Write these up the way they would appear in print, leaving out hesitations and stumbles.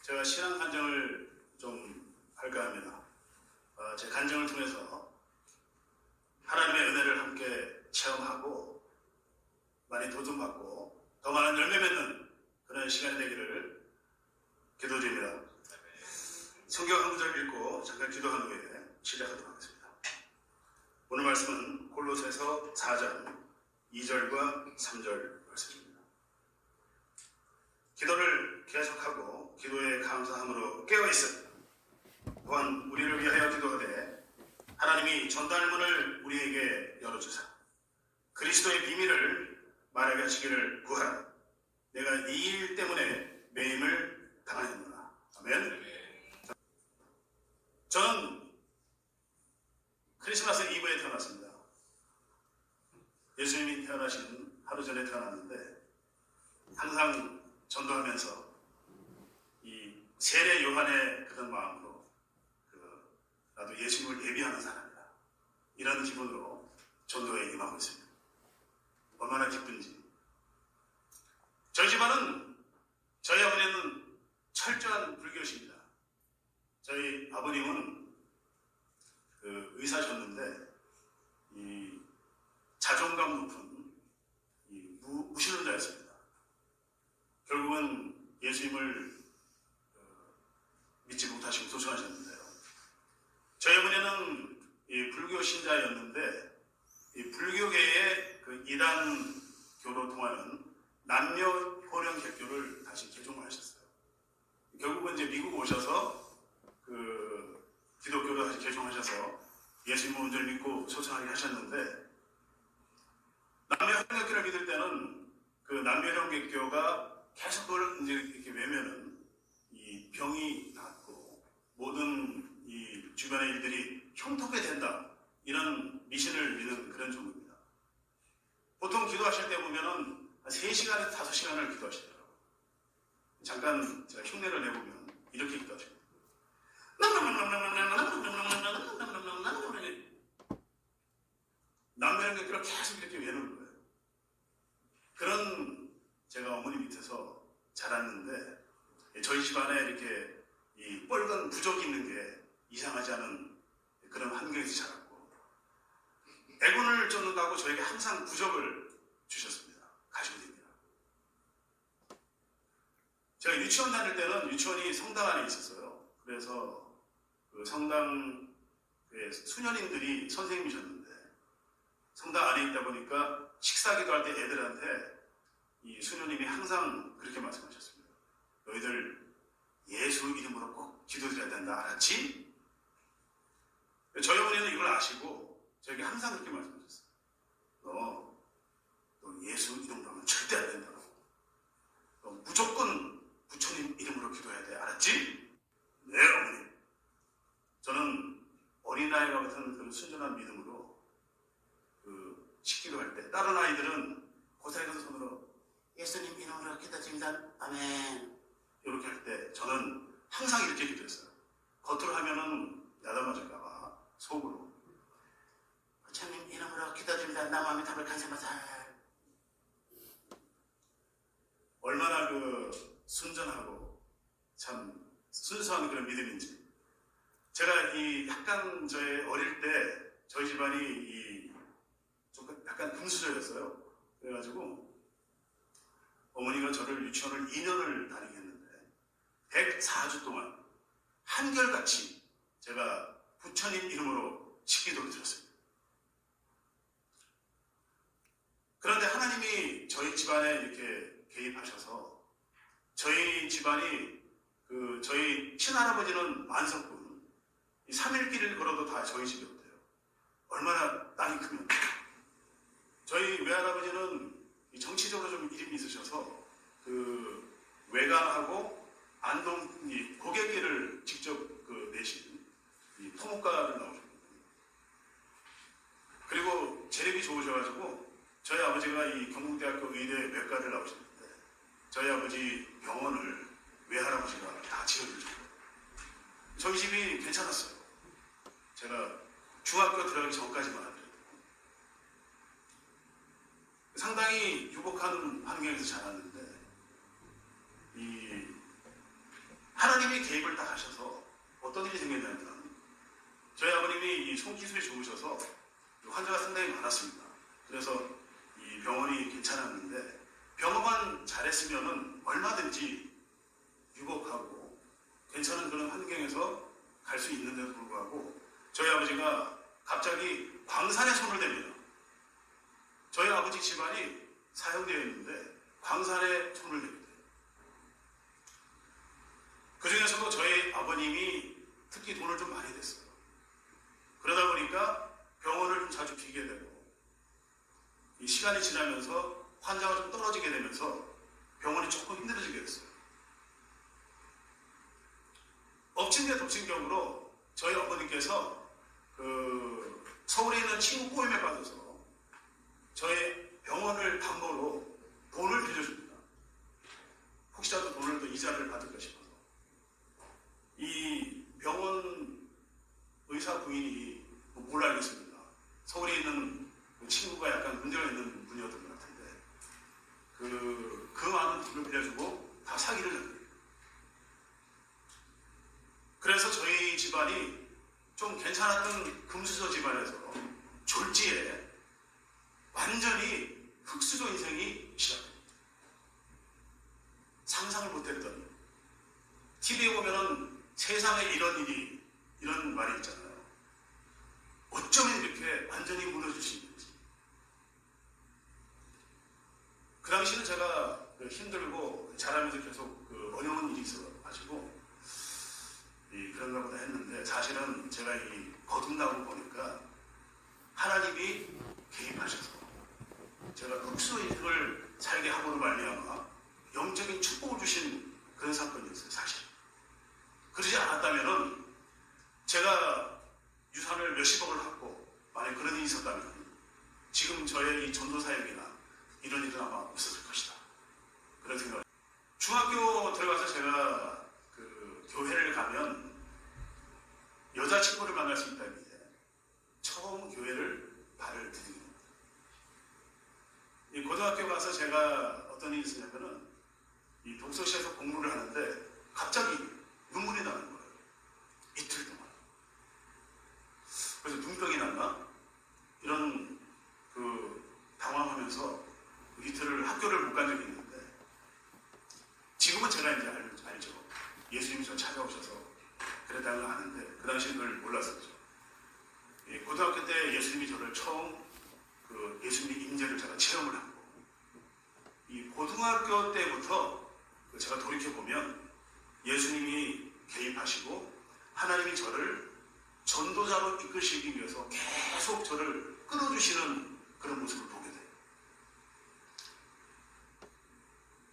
제가 신앙 간증을 좀 할까 합니다. 제 간증을 통해서 하나님의 은혜를 함께 체험하고 많이 도전받고 더 많은 열매 맺는 그런 시간이 되기를 기도드립니다. 성경 한 구절 읽고 잠깐 기도한 후에 시작하도록 하겠습니다. 오늘 말씀은 골로새서 4장 2절과 3절 말씀입니다. 기도를 계속하고 기도에 감사함으로 깨어있음. 또한 우리를 위하여 기도하되 하나님이 전달문을 우리에게 열어주사 그리스도의 비밀을 말하게 하시기를 구하라. 내가 이 일 때문에 매임을 당하였노라. 아멘. 저는 크리스마스 이브에 태어났습니다. 예수님이 태어나신 하루 전에 태어났는데 항상 전도하면서 이 세례 요한의 그런 마음으로 나도 예수님을 예비하는 사람이다. 이런 기분으로 전도에 임하고 있습니다. 얼마나 기쁜지. 저희 집안은 저희 아버님은 철저한 불교십니다. 저희 아버님은 의사셨는데 이 자존감 높은 무신론자였습니다. 결국은 예수님을 믿지 못하시고 도청하셨는데요. 저희 어머니는 이 불교 신자였는데 이 불교계의 그 이단교로 통하는 남녀 혼연 개교를 다시 개종하셨어요. 결국은 이제 미국 오셔서 그 기독교를 다시 개종하셔서 예수님을 온전히 믿고 소천하게 하셨는데 남녀 혼연 개교를 믿을 때는 그 남녀 혼연 개교가 계속 그걸 이제 이렇게 외면은 이 병이 낫고 모든 이 주변의 일들이 형통하게 된다. 이런 미신을 믿는 그런 종교입니다. 보통 기도하실 때 보면은 한 3시간에서 5시간을 기도하시더라고요. 잠깐 제가 흉내를 내보면 이렇게 기도하십니다. 남녀 개교를 계속 이렇게 외우는 거예요. 그런 제가 어머니 밑에서 자랐는데 저희 집안에 이렇게 이 뻘건 부족이 있는 게 이상하지 않은 그런 환경에서 자랐고 애군을 쫓는다고 저에게 항상 부적을 주셨습니다. 가지고 됩니다. 제가 유치원 다닐 때는 유치원이 성당 안에 있었어요. 그래서 그 성당 수녀님들이 선생님이셨는데 성당 안에 있다 보니까 식사 기도할 때 애들한테 이 수녀님이 항상 그렇게 말씀하셨습니다. 너희들 예수 이름으로 꼭 기도드려야 된다. 알았지? 저희 어머니는 이걸 아시고 저에게 항상 그렇게 말씀하셨어요. 너 예수 이름으로 하면 절대 안 된다고. 너 무조건 부처님 이름으로 기도해야 돼. 알았지? 네, 어머니. 저는 어린아이와 같은 그런 순전한 믿음으로 식기도할 때 다른 아이들은 고사리가서 손으로 예수님 이름으로 기도드립니다. 아멘. 이렇게 할 때 저는 항상 이렇게 기도했어요. 겉으로 하면은 야단맞을까봐 속으로 부처님 이름으로 기도드립니다. 남아미 답을 간세마살. 얼마나 순전하고 참 순수한 그런 믿음인지. 제가 약간 저의 어릴 때 저희 집안이 좀 약간 금수저였어요. 그래가지고 어머니가 저를 유치원을 2년을 다니게 했는데 104주 동안 한결같이 제가 부처님 이름으로 식기도를 드렸습니다. 그런데 하나님이 저희 집안에 이렇게 개입하셔서 저희 집안이 저희 친할아버지는 만석군 3일길을 걸어도 다 저희 집이 없대요. 얼마나 땅이 크면. 저희 외할아버지는 정치적으로 좀 이름이 있으셔서 외관하고 안동 고객길을 직접 내신 토목가를 나오셨거든요. 그리고 재력이 좋으셔가지고 저희 아버지가 경북대학교 의대 외과를 나오셨는데 저희 아버지 병원을 외할아버지가 다 지어주셨어요. 저희 집이 괜찮았어요. 제가 중학교 들어가기 전까지만 하더라도 상당히 유복한 환경에서 자랐는데 하나님이 개입을 딱 하셔서 어떤 일이 생겼냐면, 저희 아버님이 이 손기술이 좋으셔서 환자가 상당히 많았습니다. 그래서 이 병원이 괜찮았는데, 병원만 잘했으면은 얼마든지 유복하고 괜찮은 그런 환경에서 갈 수 있는데도 불구하고, 저희 아버지가 갑자기 광산에 손을 댑니다. 저희 아버지 집안이 사형되어 있는데 광산에 손을 댑니다. 그 중에서도 저희 아버님이 특히 돈을 좀 많이 냈어요. 그러다 보니까 병원을 좀 자주 비게 되고, 이 시간이 지나면서 환자가 좀 떨어지게 되면서 병원이 조금 힘들어지게 됐어요. 엎친 데 덮친 격으로 저희 어머니께서 서울에 있는 친구 꼬임에 빠져서 저희 병원을 담보로 돈을 빌려줍니다. 혹시라도 돈을 더 이자를 받을까 싶어서. 이 병원 의사 부인이 뭘 알겠습니까? 서울에 있는 친구가 약간 문제가 있는 분이었던 것 같은데, 그 많은 돈을 빌려주고 다 사기를 냅니다. 그래서 저희 집안이 좀 괜찮았던 금수저 집안에서 졸지에 완전히 흙수저 인생이 시작됩니다. 상상을 못했던, TV에 보면은 세상에 이런 말이 있잖아요. 어쩌면 이렇게 완전히 무너질 수 있는지. 그 당시는 제가 힘들고 자라면서 계속 어려운 일이 있어가지고 그런가 보다 했는데, 사실은 제가 거듭나고 보니까 하나님이 개입하셔서 제가 흙수저 인생을 살게 함으로 말미암아 영적인 축복을 주신 그런 사건이었어요, 사실. 그러지 않았다면은 제가 유산을 몇십억을 갖고 만약 그런 일이 있었다면 지금 저의 이 전도 사역이나 이런 일은 아마 없었을 것이다, 그런 생각을. 중학교 들어가서 제가 교회를 가면 여자친구를 만날 수 있다는 게 처음 교회를 발을 디디게 됩니다. 이 고등학교 가서 제가 어떤 일이 있었냐면은 이 독서실에서 공부를 하는데 갑자기 눈물이 나는 거예요. 이틀 동안. 그래서 눈병이 났나? 이런 당황하면서 이틀을 학교를 못 간 적이 있는데, 지금은 제가 이제 알죠. 예수님이 저 찾아오셔서 그랬다는 걸 아는데, 그 당시에 그걸 몰랐었죠. 고등학교 때 예수님이 저를 처음 예수님의 임재를 제가 체험을 하고, 이 고등학교 때부터 제가 돌이켜보면 예수님이 개입하시고 하나님이 저를 전도자로 이끄시기 위해서 계속 저를 끌어주시는 그런 모습을 보게 돼요.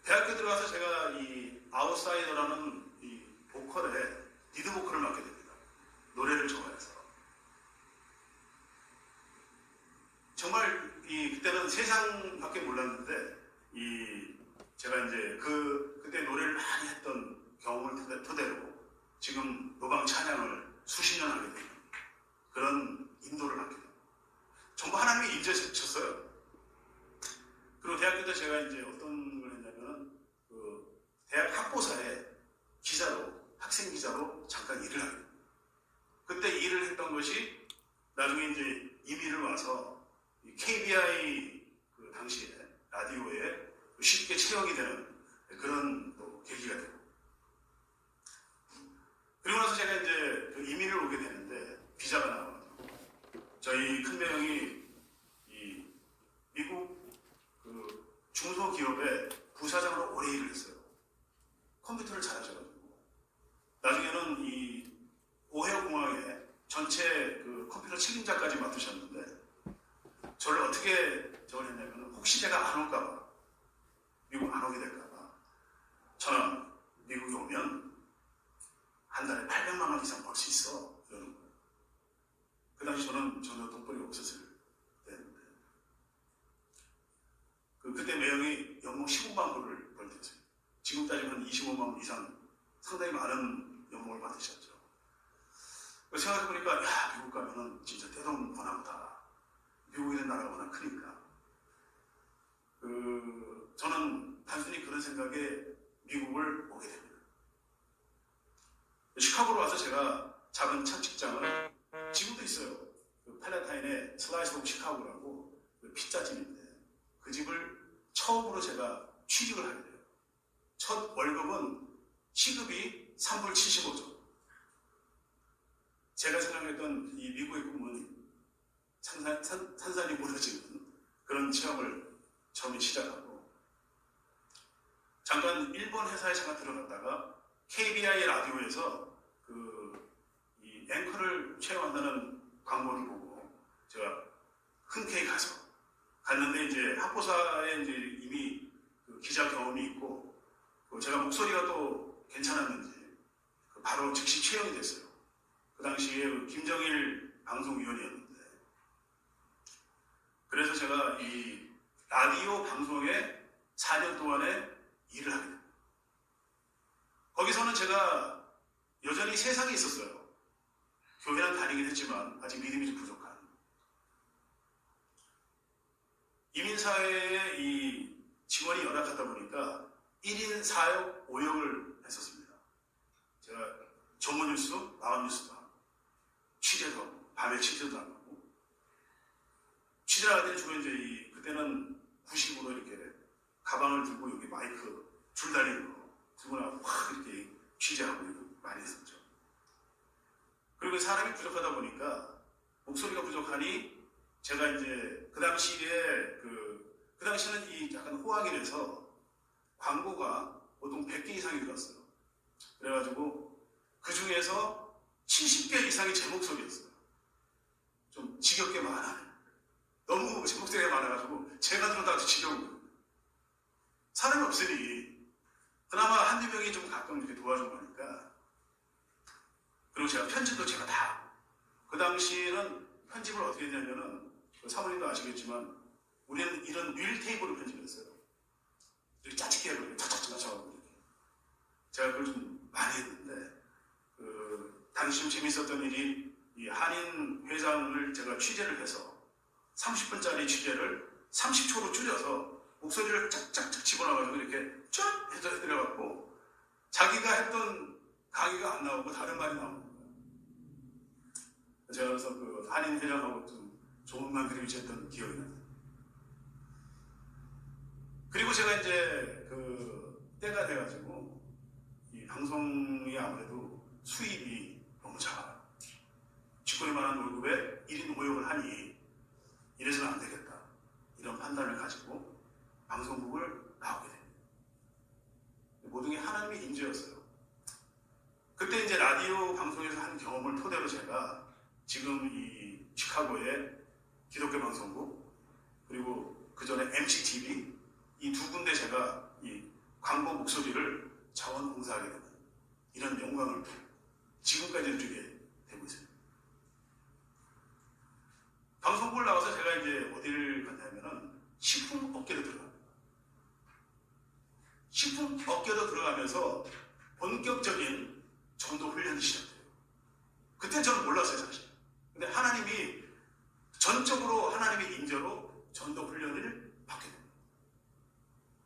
대학교 들어가서 제가 이 아웃사이더라는 이 보컬에 리드 보컬을 맡게 됩니다. 노래를 좋아해서. 정말 그때는 세상밖에 몰랐는데, 제가 이제 그때 노래를 많이 했던 경험을 토대로 지금 노방 찬양을 수십 년 하게 되는 그런 인도를 하게 됩니다. 전부 하나님이 임재하셨어요. 그리고 대학교 때 제가 이제 어떤 걸 했냐면 대학 학보사에 기자로, 학생 기자로 잠깐 일을 하게 됩니다. 그때 일을 했던 것이 나중에 이제 이민을 와서 KBI 당시에 라디오에 쉽게 채용이 되는 그런 또 계기가 되고, 그리고 나서 제가 이제 이민을 오게 되는데 비자가 나와가지고 저희 큰배 형이 미국 중소기업의 부사장으로 오래 일을 했어요. 컴퓨터를 잘하셔가지고 나중에는 오헤어 공항에 전체 컴퓨터 책임자까지 맡으셨는데, 저를 어떻게 저걸 했냐면, 혹시 제가 안 올까봐, 미국 안 오게 될까봐, 저는 미국에 오면 한 달에 800만 원 이상 벌 수 있어, 이러는 거예요. 그 당시 저는 전혀 돈벌이가 없었을 때였는데, 그때 매형이 연봉 15만 불을 벌 때였어요. 지금 따지면 25만 원 이상 상당히 많은 연봉을 받으셨죠. 생각해보니까, 야, 미국 가면은 진짜 대동하나 보다. 미국이라는 나라가 워낙 크니까. 저는 단순히 그런 생각에 미국을 오게 됩니다. 시카고로 와서 제가 잡은 첫 직장은 지금도 있어요. 그 팔레타인의 슬라이스 오브 시카고라고 그 피자집인데 그 집을 처음으로 제가 취직을 하게 돼요. 첫 월급은 시급이 3불 75조. 제가 생각했던 이 미국의 꿈은 산산이 무너지는 그런 체험을 처음에 시작하고, 잠깐 일본 회사에 잠깐 들어갔다가 KBI 라디오에서 이 앵커를 채용한다는 광고를 보고 제가 흔쾌히 갔는데 이제 학보사에 이제 이미 그 기자 경험이 있고 제가 목소리가 또 괜찮았는지 바로 즉시 채용이 됐어요. 그 당시에 김정일 방송위원이었는데, 그래서 제가 이 라디오 방송에 4년 동안에 일을 하게 됩니다. 거기서는 제가 여전히 세상에 있었어요. 교회는 다니긴 했지만 아직 믿음이 좀 부족한. 이민사회의 이 지원이 열악하다 보니까 1인 4역 5역을 했었습니다. 제가 정보뉴스, 마흔뉴스도 하고, 취재도 하고, 밤에 취재도 하고, 취재를 하는데 주로 이제 그때는 구식으로 이렇게 가방을 들고 여기 마이크 줄 달리는 거 들고 나가고 확 이렇게 취재하고 이거 많이 했었죠. 그리고 사람이 부족하다 보니까 목소리가 부족하니 제가 이제 그 당시에 그 당시는 이 약간 호황이라서 광고가 보통 100개 이상이 들었어요. 그래가지고 그 중에서 70개 이상이 제 목소리였어요. 좀 지겹게 많아요. 너무 제 목소리가 많아가지고 제가 들어도 지겨운 거예요. 사람이 없으니 그나마 한두 명이 좀 가끔 이렇게 도와준 거니까. 그리고 제가 편집도 제가 다 하고. 그 당시에는 편집을 어떻게 했냐면은 사모님도 아시겠지만 우리는 이런 릴 테이블을 편집했어요. 이렇게 짜집게 하고 차차차차 하고 이렇게. 제가 그걸 좀 많이 했는데 당시 좀 재밌었던 일이 이 한인 회장을 제가 취재를 해서 30분짜리 취재를 30초로 줄여서 목소리를 짝짝짝 집어넣어가지고 이렇게 쫙 해서 해드려갖고 자기가 했던 강의가 안 나오고 다른 말이 나오는 거예요. 제가 그래서 그 한인 회장하고 좀 좋은 관계를 유지했던 기억이 나요. 그리고 제가 이제 때가 돼가지고 이 방송이 아무래도 수입이 너무 작아요. 쥐꼬리만한 월급에 1인 5역을 하니 이래서는 안 되겠다. 이런 판단을 가지고 방송국을 나오게 됩니다. 모든 게 하나님의 인재였어요. 그때 이제 라디오 방송에서 한 경험을 토대로 제가 지금 이 시카고의 기독교 방송국 그리고 그 전에 MCTV 이 두 군데 제가 이 광고 목소리를 자원봉사하게 되는 이런 영광을 지금까지 누리게 되고 있습니다. 방송국을 나와서 제가 이제 어디를 갔냐면은 식품 업계로 들어갑니다. 식품 업계로 들어가면서 본격적인 전도 훈련이 시작돼요. 그때 저는 몰랐어요, 사실. 근데 하나님이 전적으로 하나님의 인재로 전도 훈련을 받게 됩니다.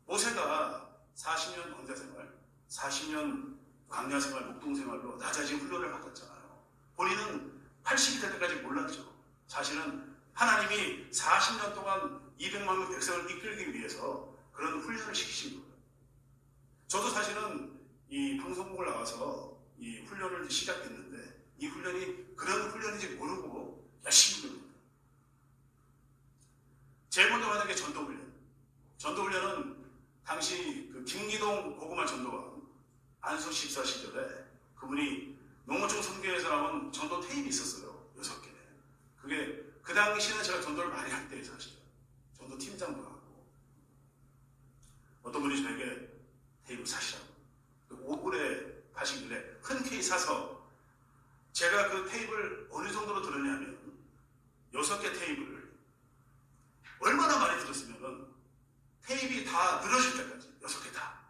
모세가 40년 광야 생활, 40년 광야 생활, 목동 생활로 낮아진 훈련을 받았잖아요. 본인은 80이 될 때까지 몰랐죠. 사실은 하나님이 40년 동안 200만 명 백성을 이끌기 위해서 그런 훈련을 시키신 거예요. 저도 사실은 이 방송국을 나와서 이 훈련을 시작했는데 이 훈련이 그런 훈련인지 모르고 열심히 합니다. 제일 먼저 하는 게 전도훈련. 전도훈련은 당시 그 김기동 고구마 전도왕 안수 14 시절에 그분이 농어촌 선교에서 나온 전도 테이프가 있었어요. 6개. 그게 그 당시에는 제가 전도를 많이 할 때예요, 사실. 전도 팀장도 하고. 어떤 분이 저에게 테이프 사시라고. 5불에 파시길래 흔쾌히 사서 제가 그 테이프를 어느 정도로 들었냐면 6개 테이프를 얼마나 많이 들었으면은 테이프가 다 늘어질 때까지 6개 다.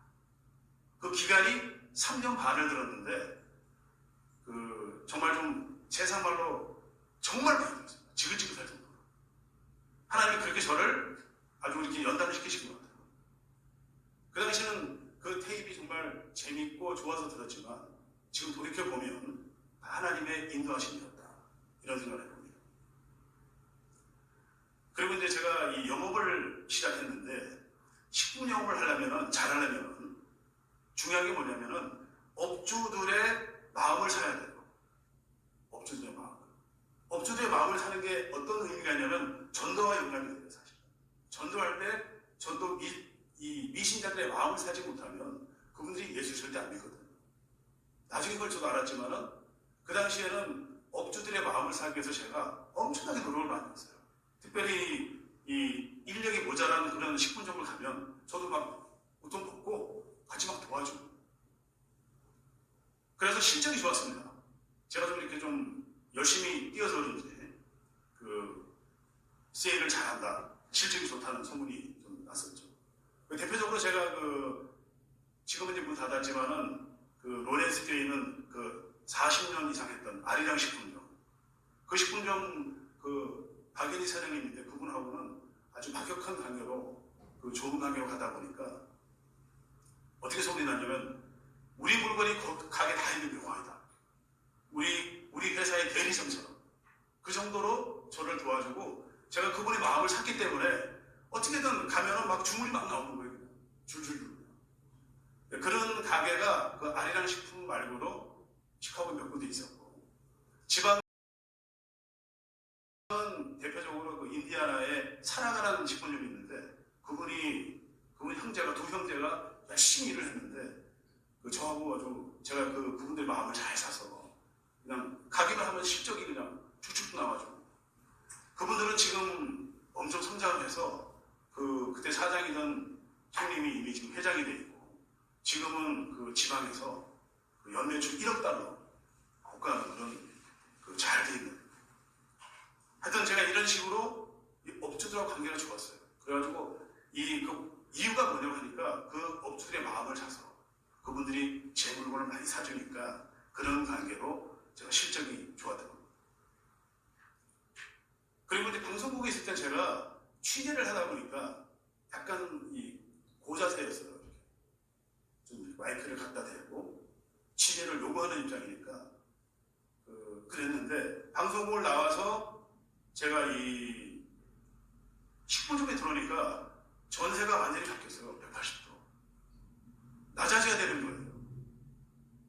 그 기간이 3년 반을 들었는데 정말 좀 세상말로 정말 많이 들었습니다. 지글지글할 정도로. 하나님이 그렇게 저를 아주 이렇게 연단을 시키신 것 같아요. 그 당시에는 그 테이프가 정말 재밌고 좋아서 들었지만 지금 돌이켜보면 하나님의 인도하심이었다. 이런 생각을 해봅니다. 그리고 이제 제가 이 영업을 시작했는데 식품 영업을 하려면 잘하려면 중요한 게 뭐냐면은 업주들의 마음을 사야 돼요. 업주들의 마음. 업주들의 마음을 사는 게 어떤 의미가 있냐면 전도와 연관이 돼요, 사실. 전도할 때 전도 이 미신자들의 마음을 사지 못하면 그분들이 예수 절대 안 믿거든요. 나중에 그걸 저도 알았지만은 그 당시에는 업주들의 마음을 사기 위해서 제가 엄청나게 노력을 많이 했어요. 특별히 이 인력이 모자라는 그런 식품점을 가면 저도 막 우통 벗고 같이 막 도와주고. 그래서 실적이 좋았습니다. 제가 좀 이렇게 좀 열심히 뛰어서 그런지 그 세일을 잘한다, 실적이 좋다는 소문이 좀 났었죠. 대표적으로 제가 지금은 이제 문 닫았지만은 로렌스교에 있는 40년 이상 했던 아리랑 식품점, 그 식품점 박연희 사장님인데 그분하고는 아주 막역한 관계로 좋은 관계로 가다 보니까 어떻게 소문이 났냐면 우리 물건이 가게 다 있는 병원이다. 우리 회사의 대리점처럼 그 정도로 저를 도와주고 제가 그분의 마음을 샀기 때문에 어떻게든 가면은 막 주문이 막 나오는 거예요. 줄줄줄. 그런 가게가 아리랑 식품 말고도 시카고 몇 군데 있었고, 지방은 대표적으로 인디아나에 사나가라는 식품점이 있는데 그분 형제가 두 형제가 열심히 일을 했는데 저하고 아주 제가 그분들 마음을 잘 사서 그냥 가기만 하면 실적이 그냥 쭉쭉 나와가지고 그분들은 지금 엄청 성장을 해서 그때 사장이던 형님이 이미 지금 회장이 돼 있고 지금은 지방에서 연매출 1억 달러 국가는 그런 잘 돼 있는. 하여튼 제가 이런 식으로 업주들하고 관계가 좋았어요. 그래가지고 이유가 뭐냐고 하니까 그 업주들의 마음을 사서 그분들이 제 물건을 많이 사주니까 그런 관계로 제가 실적이 좋았던 겁니다. 그리고 이제 방송국에 있을 때 제가 취재를 하다 보니까 약간 고자세였어요. 이렇게. 좀 마이크를 갖다 대고 취재를 요구하는 입장이니까 그랬는데 방송국을 나와서 제가 이 식품점에 들어오니까 전세가 완전히 바뀌었어요. 180도. 낮아져야 되는 거예요.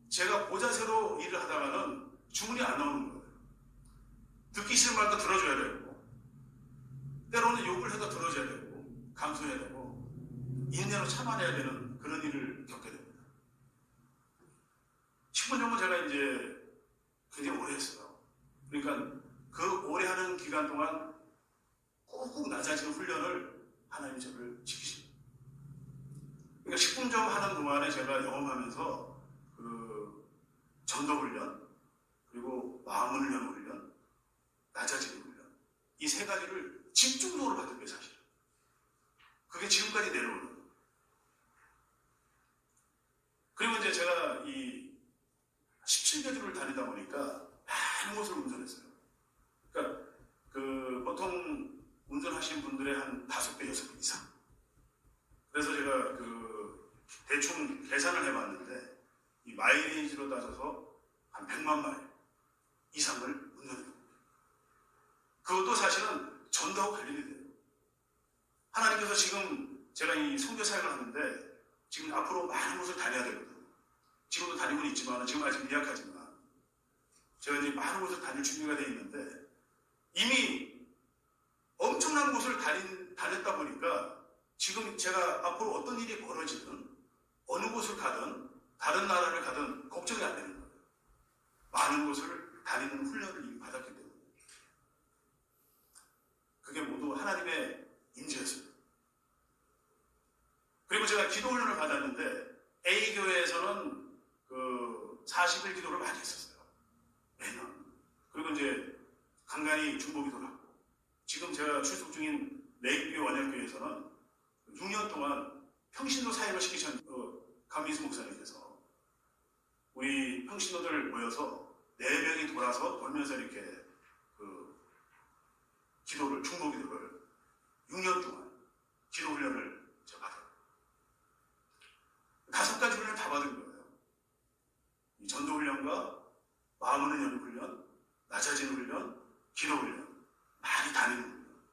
제가 고자세로 일을 하다가는 주문이 안 나오는 거예요. 듣기 싫은 말도 들어줘야 되고 때로는 욕을 해도 들어줘야 되고 감수해야 되고 인내로 참아내야 되는 그런 일을 겪게 됩니다. 식품점은 제가 이제 굉장히 오래 했어요. 그러니까 그 오래 하는 기간 동안 꾹꾹 낮아지는 훈련을 하나님이 저를 지키십니다. 그러니까 식품점 하는 동안에 제가 영업하면서 전도 훈련, 그리고 마음을 여는 훈련, 낮아지는 훈련, 이 세 가지를 집중적으로 받은 게 사실은. 그게 지금까지 내려오는 거예요. 그리고 이제 제가 이 17개주를 다니다 보니까 많은 곳을 운전했어요. 그러니까 보통 운전하시는 분들의 한 5배, 6배 이상. 그래서 제가 대충 계산을 해봤는데 이 마일리지로 따져서 한 100만 마일 이상을 운전해요. 그것도 사실은 전도하고 관련이 돼요. 하나님께서 지금 제가 이 선교 사역을 하는데 지금 앞으로 많은 곳을 다녀야 되거든요. 지금도 다니고 있지만 지금 아직 미약하지만 제가 이제 많은 곳을 다닐 준비가 되어 있는데 이미 엄청난 곳을 다녔다 보니까 지금 제가 앞으로 어떤 일이 벌어지든 어느 곳을 가든 다른 나라를 가든 걱정이 안 되는 거예요. 많은 곳을 다니는 훈련을 이미 받았기 때문에. 그게 모두 하나님의 임재였습니다. 그리고 제가 기도 훈련을 받았는데 A교회에서는 40일 기도를 많이 했었어요. 매년. 그리고 이제 간간히 중보 기도를 하고 지금 제가 출석 중인 레이크교회 원약교회에서는 6년 동안 평신도 사역을 시키신 강민수 목사님께서 우리 평신도들 모여서 4명이 돌면서 이렇게 기도를, 중보 기도를 6년 동안 기도 훈련을 제가 받아요. 5가지 훈련을 다 받은 거예요. 이 전도 훈련과 마음을 여는 훈련, 낮아지는 훈련, 기도 훈련, 많이 다니는 훈련.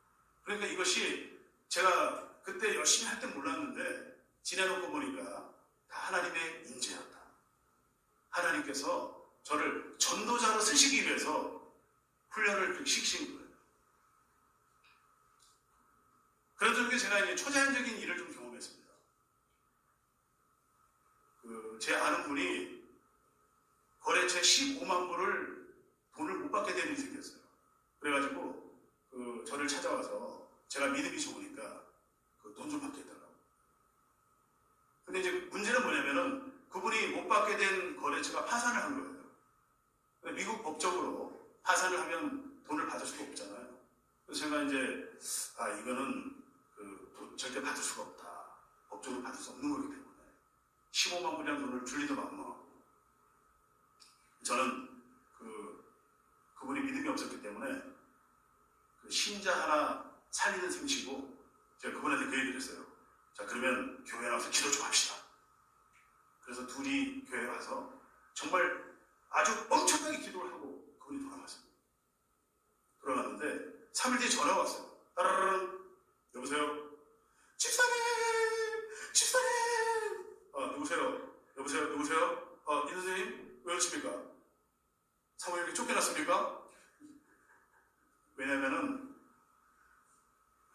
그러니까 이것이 제가 그때 열심히 할 땐 몰랐는데 지내놓고 보니까 다 하나님의 인재였다. 하나님께서 저를 전도자로 쓰시기 위해서 훈련을 그렇게 시키신 거예요. 그런 쪽에 제가 이제 초자연적인 일을 좀 경험했습니다. 제 아는 분이 거래처 15만 불을 돈을 못 받게 되는 일이 생겼어요. 그래가지고 저를 찾아와서 제가 믿음이 좋으니까 돈 좀 받겠다고. 근데 이제 문제는 뭐냐면은 그분이 못 받게 된 거래처가 파산을 한 거예요. 미국 법적으로 파산을 하면 돈을 받을 수가 없잖아요. 그래서 제가 이제 이거는 절대 받을 수가 없다. 법적으로 받을 수 없는 거기 때문에 15만 불이라는 돈을 줄 리도 만무하고 저는 그분이 믿음이 없었기 때문에 신자 하나 살리는 셈치고 제가 그분한테 그 얘기를 했어요. 자, 그러면 교회 나와서 기도 좀 합시다. 그래서 둘이 교회 가서 정말 아주 엄청나게 기도를 하고 그분이 돌아갔습니다. 돌아갔는데 3일 뒤에 전화가 왔어요. 따라라랑. 여보세요? 집사님! 집사님! 누구세요? 누구세요? 이 선생님? 왜 그러십니까? 사모님이 쫓겨났습니까? 왜냐면은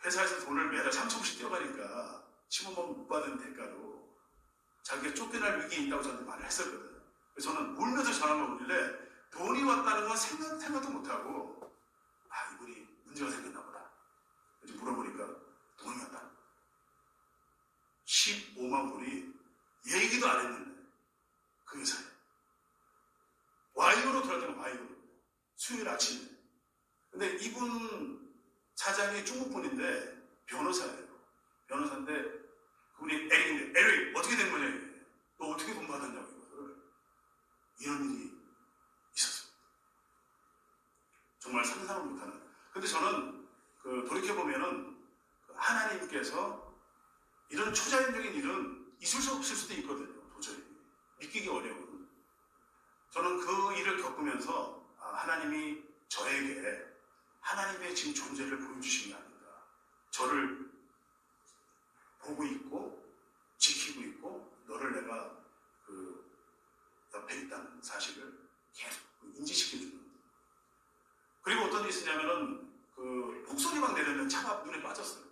회사에서 돈을 매달 3,000원씩 떼어가니까 15만 못 받은 대가로 자기가 쫓겨날 위기에 있다고 저한테 말을 했었거든요. 그래서 저는 울면서 전화가 오길래 돈이 왔다는 건 생각도 못하고 이분이 문제가 생겼나 보다. 그래서 물어보니까 돈이 왔다. 15만 불이 얘기도 안 했는데 그 회사에 와이어로 들어왔다는 와이어로 수요일 아침에. 근데 이분 사장이 중국분인데 변호사예요. 변호사인데 그분이 에릭 어떻게 된 거냐 이게. 너 어떻게 돈 받았냐고 이거를. 이런 일이 있었어요. 정말 상상을 못하는. 근데 저는 돌이켜보면은 하나님께서 이런 초자연적인 일은 있을 수 없을 수도 있거든요. 도저히 믿기기 어려운. 저는 그 일을 겪으면서 하나님이 저에게 하나님의 지금 존재를 보여주신 게 아닌가. 저를 보고 있고 지키고 있고 너를 내가 옆에 있다는 사실을 계속 인지시켜주는. 그리고 어떤 일이 있었냐면은 폭설이 막 내리면 차가 눈에 빠졌어요.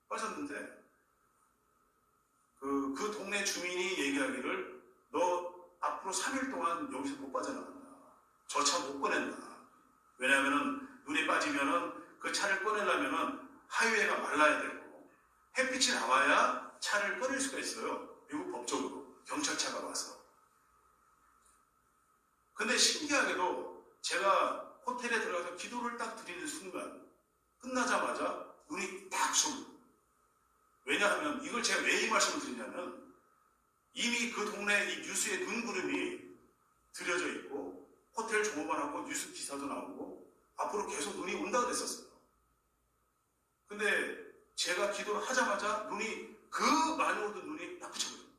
빠졌는데 그 동네 주민이 얘기하기를 너 앞으로 3일 동안 여기서 못 빠져나간다. 저 차 못 꺼낸다. 왜냐하면은 눈이 빠지면은 그 차를 꺼내려면은 하이웨이가 말라야 되고 햇빛이 나와야 차를 꺼낼 수가 있어요. 미국 법적으로 경찰차가 와서. 근데 신기하게도 제가 호텔에 들어가서 기도를 딱 드리는 순간 끝나자마자 눈이 딱 쏠려. 왜냐하면 이걸 제가 왜 이 말씀을 드리냐면 이미 그 동네 이 뉴스에 눈구름이 들여져 있고 호텔 종업원하고 뉴스 기사도 나오고 앞으로 계속 눈이 온다고 그랬었어요. 근데 제가 기도를 하자마자 눈이 많이 오던 눈이 딱 그쳐버려요.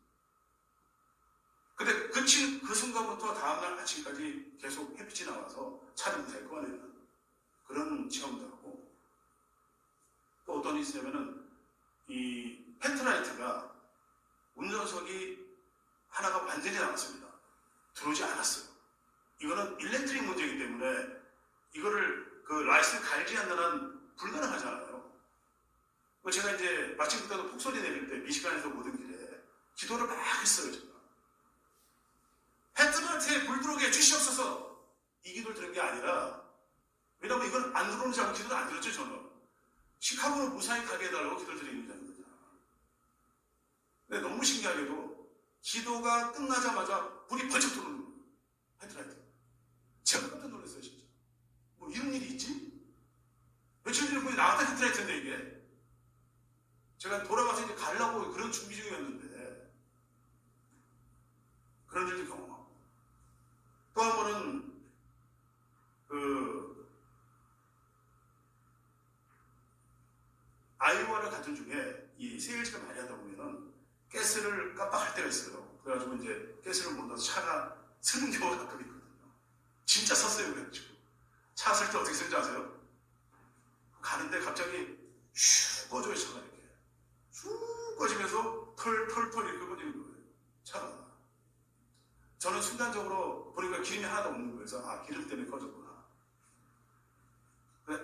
근데 그 순간부터 다음날 아침까지 계속 햇빛이 나와서 차를 무사히 꺼내는 그런 체험도 하고 또 어떤 일이 있으냐면은 이 헤드라이트가 운전석이 하나가 완전히 나왔습니다. 들어오지 않았어요. 이거는 일렉트릭 문제이기 때문에 이거를 라이트를 갈지 않는 한 불가능하잖아요. 제가 이제 마침 그때도 폭설이 내릴 때 미시간에서 모든 길에 기도를 막 했어요. 제가. 헤드라이트에 불 들어오게 해주시옵소서. 이 기도를 들은 게 아니라 왜냐면 이건 안 들어오는 줄 알고 기도를 안 들었죠. 저는. 시카고로 무사히 가게 해달라고 기도를 드리는 거잖아요. 근데 너무 신기하게도 기도가 끝나자마자 불이 번쩍 들어오는 거예요. 헤드라이트. 제가 깜짝 놀랐어요. 진짜. 뭐 이런 일이 있지? 며칠 전에 분이 나왔다 헤드라이트인데 이게. 제가 돌아가서 이제 가려고 그런 준비 중이었는데 그런 일도 경험하고 또 한 번은 아이오와를 갔던 중에 이 세일즈가 많이 하다 보면은 가스를 깜빡할 때가 있어요. 그래가지고 이제 가스를 못 넣어서 차가 쓰는 경우가 가끔 있거든요. 진짜 썼어요. 그래가지고 차 쓸 때 어떻게 쓰는지 아세요? 가는데 갑자기 슉 꺼져요. 차가 이렇게 슉 꺼지면서 털 이렇게 꺼지는 거예요. 차가. 저는 순간적으로 보니까 기름이 하나도 없는 거예요. 그래서 아, 기름 때문에 꺼졌구나.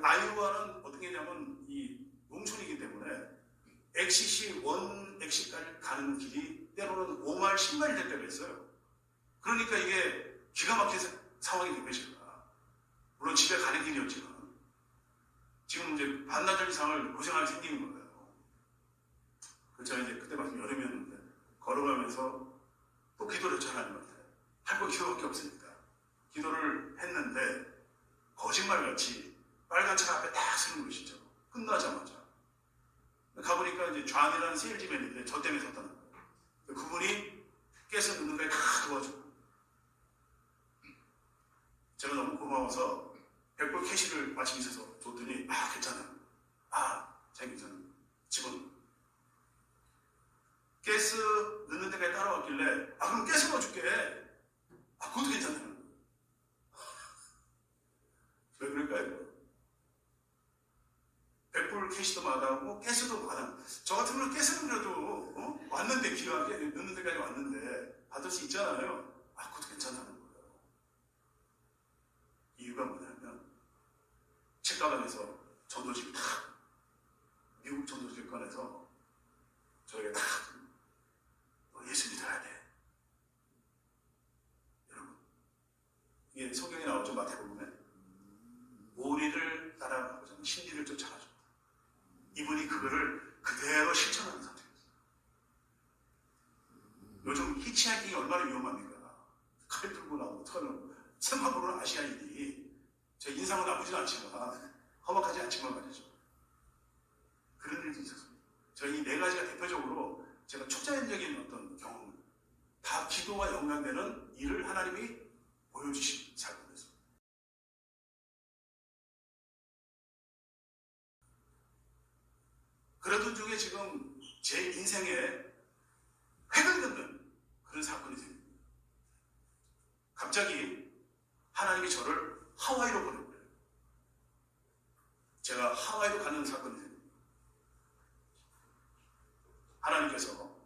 아이오와는 어떤 게 있냐면 이 농촌이기 때문에 엑시시 원 엑시까지 가는 길이 때로는 5마일, 10마일 될 때가 있어요. 그러니까 이게 기가 막힌 상황이 된 것입니다. 물론 집에 가는 길이었지만 지금 이제 반나절 이상을 고생하게 생기는 거예요. 제가 이제 그때 마침 여름이었는데 걸어가면서 또 기도를 했죠. 하나님한테. 할 거 기도밖에 없으니까 기도를 했는데 거짓말같이 빨간 차 앞에 딱 서는 것이죠. 끝나자마자 가보니까 이제 좌안이라는 세일즈맨인데 저 때문에 섰다는 거예요. 그분이 깨서 넣는 거에 다 도와주고 제가 너무 고마워서 100불 캐시를 마침 있어서 줬더니 아 괜찮아요. 아 자기 괜찮아요. 집어넣어. 가스 넣는 데까지 따라왔길래 아 그럼 가스 넣어줄게. 아 그것도 괜찮아요. 왜 그럴까요? 100불 캐시도 마다하고 가스도 마다하고 저 같은 경우는 가스는라도 왔는데 귀하게 넣는 데까지 왔는데 받을 수 있잖아요. 아 그것도 괜찮다는 거예요. 이유가 뭐냐면 책가방에서 전도집 탁 미국 전도집 꺼내서 저에게 탁 너 예수 믿어야 돼. 여러분 이게 성경에 나오죠. 마태복음에 오리를 따라가고자 하는 신리를 쫓아가죠. 이분이 그거를 그대로 실천하는 상태였어요. 요즘 히치하이킹이 얼마나 위험합니까? 칼 들고 나오고 털은 생각으로는 아시아인이 제 인상은 나쁘지는 않지만 험악하지 않지만 말이죠. 그런 일도 있었습니다. 저희 이 네 가지가 대표적으로 제가 초자연적인 어떤 경험, 다 기도와 연관되는 일을 하나님이 보여주신 사건이었습니다. 그러던 중에 지금 제 인생에 획을 긋는 그런 사건이 생깁니다. 갑자기 하나님이 저를 하와이로 보내버려요. 제가 하와이로 가는 사건이 생깁니다. 하나님께서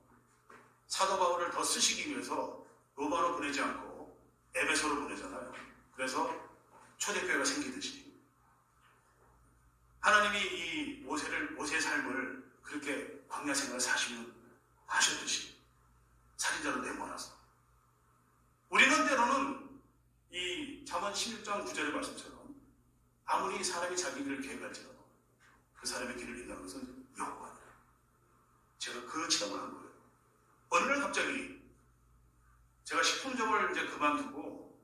사도 바울을 더 쓰시기 위해서 로마로 보내지 않고 에베소로 보내잖아요. 그래서 초대교회가 생기듯이 하나님이 이 모세의 삶을 그렇게 광야 생활을 하셨듯이 살인자로 내모아서 우리는 때로는 이 잠언 16장 9절의 말씀처럼 아무리 사람이 자기 길을 계획할지라도 그 사람의 길을 인도하는 것은 여호와니라. 제가 그 체험을 한 거예요. 어느 날 갑자기 제가 식품점을 이제 그만두고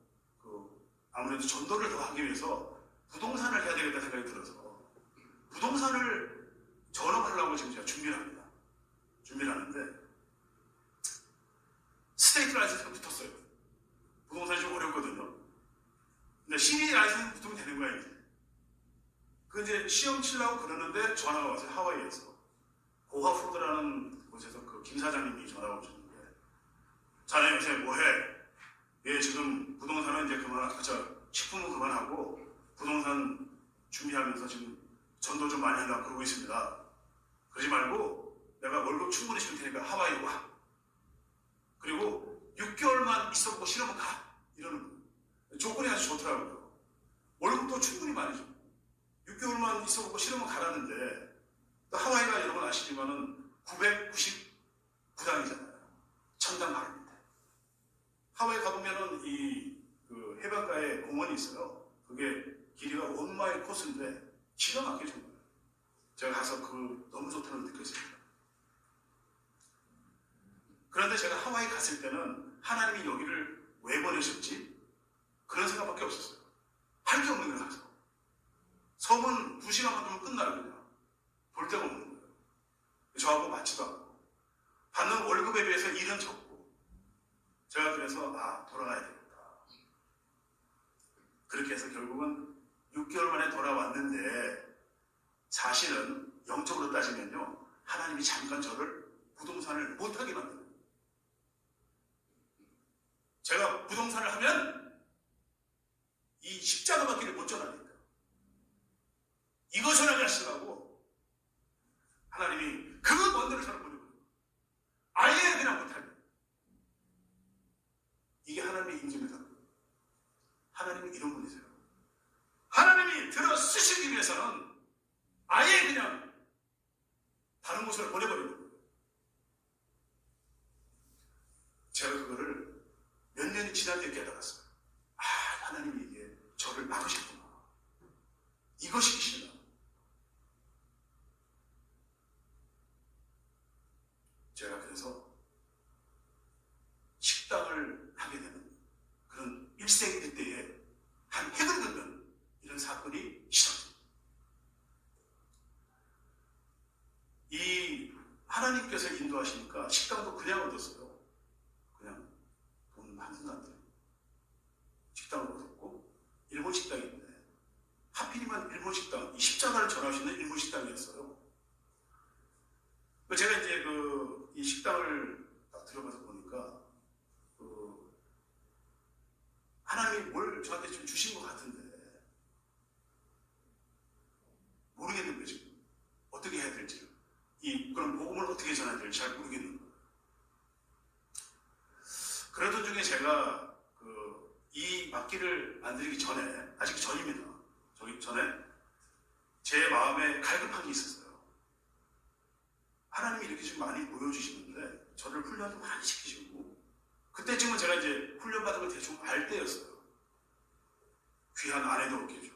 아무래도 전도를 더 하기 위해서 부동산을 해야 되겠다 생각이 들어서 부동산을 전업하려고 지금 제가 준비를 합니다. 준비를 하는데 스테이트 라이센스가 붙었어요. 부동산이 좀 어렵거든요. 근데 시리 라이센스 붙으면 되는 거야 이제. 그 이제 시험 치려고 그러는데 전화가 왔어요. 하와이에서 고가푸드라는 곳에서 그 김 사장님이 전화가 오셨는데 자네 요새 뭐해? 예 지금 부동산은 이제 식품은 그만하고 부동산 준비하면서 지금 전도 좀 많이 하려고 그러고 있습니다. 그러지 말고 내가 월급 충분히 줄 테니까 하와이로 와. 그리고 6개월만 있어보고 싫으면 가. 이러는 거예요. 조건이 아주 좋더라고요. 월급도 충분히 많이 줘. 6개월만 있어보고 싫으면 가라는데 또 하와이가 여러분 아시지만은 999단이잖아요. 1000단 가는데 하와이 가보면은 그 해변가에 공원이 있어요. 그게 길이가 1마일 코스인데 기가 막히게 좋은 거예요. 제가 가서 너무 좋다는 걸 느꼈습니다. 그런데 제가 하와이 갔을 때는 하나님이 여기를 왜 보내셨지? 그런 생각밖에 없었어요. 할 게 없는 거예요. 가서 섬은 2시간만 두면 끝나요. 그냥 볼 데가 없는 거예요. 저하고 맞지도 않고 받는 월급에 비해서 일은 적고 제가 그래서 돌아가야 되겠다. 그렇게 해서 결국은 6개월 만에 돌아왔는데 사실은 영적으로 따지면요 하나님이 잠깐 저를 부동산을 못하게 만드는 거예요. 제가 부동산을 하면 이 십자가밖에 못 전하니까. 이거 전하게 하시려고 하나님이 그 먼데를 저를 보내고 아예 그냥 못하게. 이게 하나님의 인정이다. 하나님은 이런 분이세요. 하나님이 들어 쓰시기 위해서는 아예 그냥 다른 곳으로 보내버리는 거예요. 제가 그거를 몇 년이 지난 뒤에 깨달았어요. 아, 하나님이 이게 저를 막으셨구나. 이것이 계시나. 제가 그래서 식당을 하게 되는 그런 일생 때에 한 획을 긋는 이런 사건이 시작됩니다. 이 하나님께서 인도하시니까 식당도 그냥 얻었어요. 그냥 돈 한 푼도 안 들어요. 식당을 얻었고 일본 식당인데 하필이면 일본 식당, 이 십자가를 전할 수 있는 일본 식당이었어요. 제가 이제 이 식당을 딱 들어가서 보니까 하나님이 뭘 저한테 좀 주신 것 같은데 모르겠는 거예요. 지금 어떻게 해야 될지, 그런 복음을 어떻게 전해야 될지 잘 모르겠는 거예요. 그러던 중에 제가 이 막기를 만들기 전에, 아직 전입니다. 저기 전에 제 마음에 갈급한 게 있었어요. 하나님이 이렇게 좀 많이 보여주시는데 저를 훈련도 많이 시키시고, 그때쯤은 제가 이제 훈련 받은 걸 대충 알 때였어요. 귀한 아내도 얻게 해주고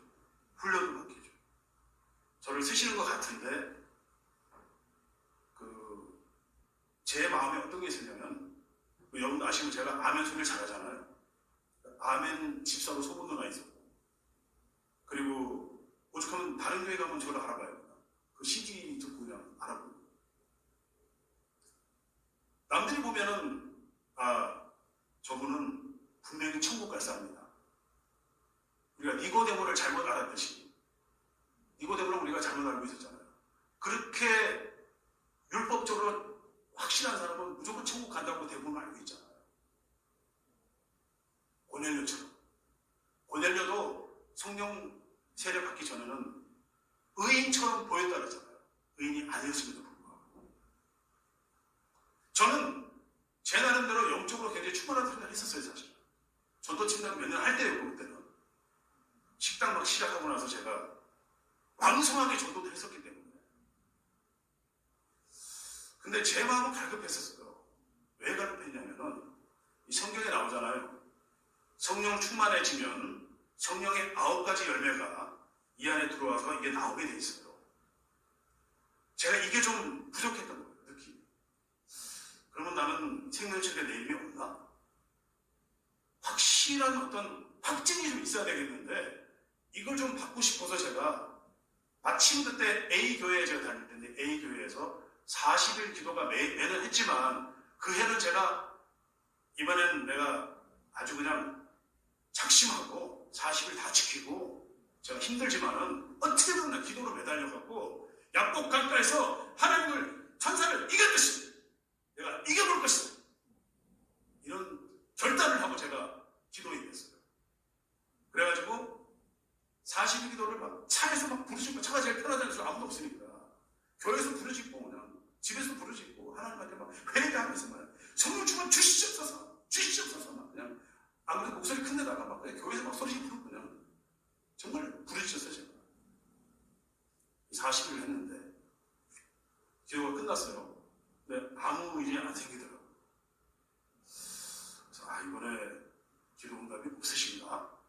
훈련도 받게 해주고 저를 쓰시는 것 같은데, 제 마음에 어떤 게 있었냐면, 여러분 아시면 제가 아멘 소리를 잘하잖아요. 아멘 집사로 소문도 나 있었고, 그리고 오죽하면 다른 교회 가면 저를 알아봐요. 그 CD 듣고 그냥 알아보고. 남들이 보면은 저분은 분명히 천국 갈 사람이다. 우리가 니고데모를 잘못 알았듯이, 니고데모를 우리가 잘못 알고 있었잖아요. 그렇게 율법적으로 확실한 사람은 무조건 천국 간다고 대부분 알고 있잖아요. 고넬료처럼. 고넬료도 성령 세례 받기 전에는 의인처럼 보였다 그랬잖아요. 의인이 아니었음에도 불구하고. 저는 제 나름대로 영적으로 굉장히 충분한 생각을 했었어요, 사실. 전도 침략 몇 년 할 때였고, 그때는. 식당 막 시작하고 나서 제가 왕성하게 전도도 했었기 때문에. 근데 제 마음은 갈급했었어요. 왜 갈급했냐면은, 이 성경에 나오잖아요. 성령 충만해지면 성령의 9가지 열매가 이 안에 들어와서 이게 나오게 돼 있어요. 제가 이게 좀 부족했던 거예요, 느낌이. 그러면 나는 생명책에 내 이름이 없나? 확실한 어떤 확증이 좀 있어야 되겠는데, 이걸 좀 받고 싶어서 제가 마침 그때 A교회에 제가 다닐 텐데, A교회에서 40일 기도가 매년 했지만, 그 해는 제가 이번엔 내가 아주 그냥 작심하고 40일 다 지키고, 제가 힘들지만은 어떻게든 나 기도로 매달려갖고 약복 강가에서 하나님을, 천사를 이길 것이다, 내가 이겨볼 것이다, 이런 결단을 하고 제가 기도에 임했어요. 그래가지고 40일 기도를 막 차에서 막 부르짖고, 차가 제일 편하다는 데서 아무도 없으니까 교회에서 부르짖고 그냥 집에서 부르짖고 하나님한테 막 회개하면서 막 성령 충만 주시옵소서, 주시옵소서, 막 그냥 아무래도 목소리 큰 데다가 막 교회에서 막 소리 부르고 그냥 정말 부르짖었어요. 제가 40일을 했는데 기도가 끝났어요. 근데 아무 일이 안 생기더라고요. 그래서 이번에 기도 응답이 없으신가?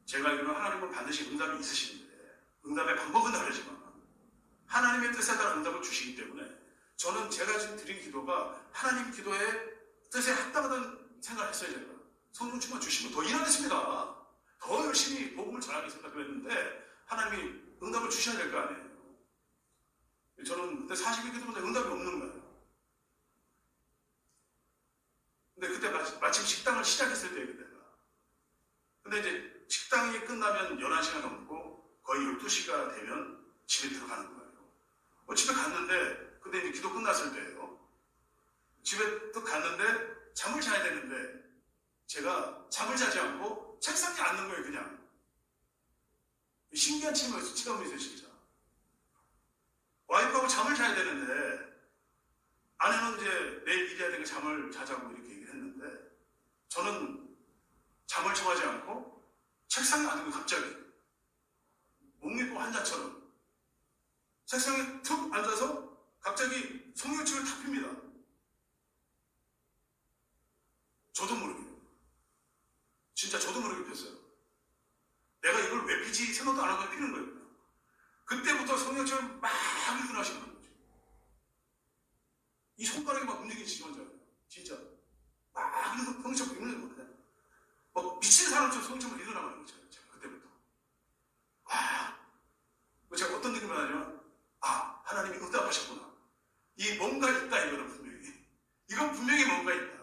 제가 알기로는 하나님은 반드시 응답이 있으시는데, 응답의 방법은 다르지만 하나님의 뜻에 따라 응답을 주시기 때문에, 저는 제가 지금 드린 기도가 하나님 기도의 뜻에 합당하다는 생각을 했어요. 제가 성령 충만 주시면 더 일하겠습니다, 더 열심히 복음을 전하겠습니다 그랬는데, 하나님이 응답을 주셔야 될 거 아니에요. 저는 그때 40일 기도인데 응답이 없는 거예요. 근데 그때 마침 식당을 시작했을 때예요, 그때가. 근데 이제 식당이 끝나면 11시가 넘고 거의 12시가 되면 집에 들어가는 거예요. 집에 갔는데, 근데 이제 기도 끝났을 때예요. 집에 또 갔는데 잠을 자야 되는데 제가 잠을 자지 않고 책상에 앉는 거예요, 그냥. 신기한 체험이었어요, 진짜. 와이프하고 잠을 자야 되는데, 아내는 이제 내일 일해야 되니까 잠을 자자고 이렇게 얘기를 했는데, 저는 잠을 청하지 않고 책상에 앉은 거 갑자기. 못 믿고 환자처럼. 책상에 툭 앉아서 갑자기 성령침을 탁 핍니다. 저도 모르게. 진짜 저도 모르게 폈어요. 내가 이걸 왜 피지 생각도 안 하고 피는 거예요. 그때부터 성령침을 막 일어나시는 거죠. 이 손가락이 막 움직이시지 혼자. 진짜. 막 이러고 성령침을 일어나는 거거든요. 막 미친 사람처럼 성령침을 일어나는 거죠. 그때부터. 제가 어떤 느낌을 하냐면, 하나님이 응답하셨구나. 이 뭔가 있다, 이거는 분명히. 이건 분명히 뭔가 있다.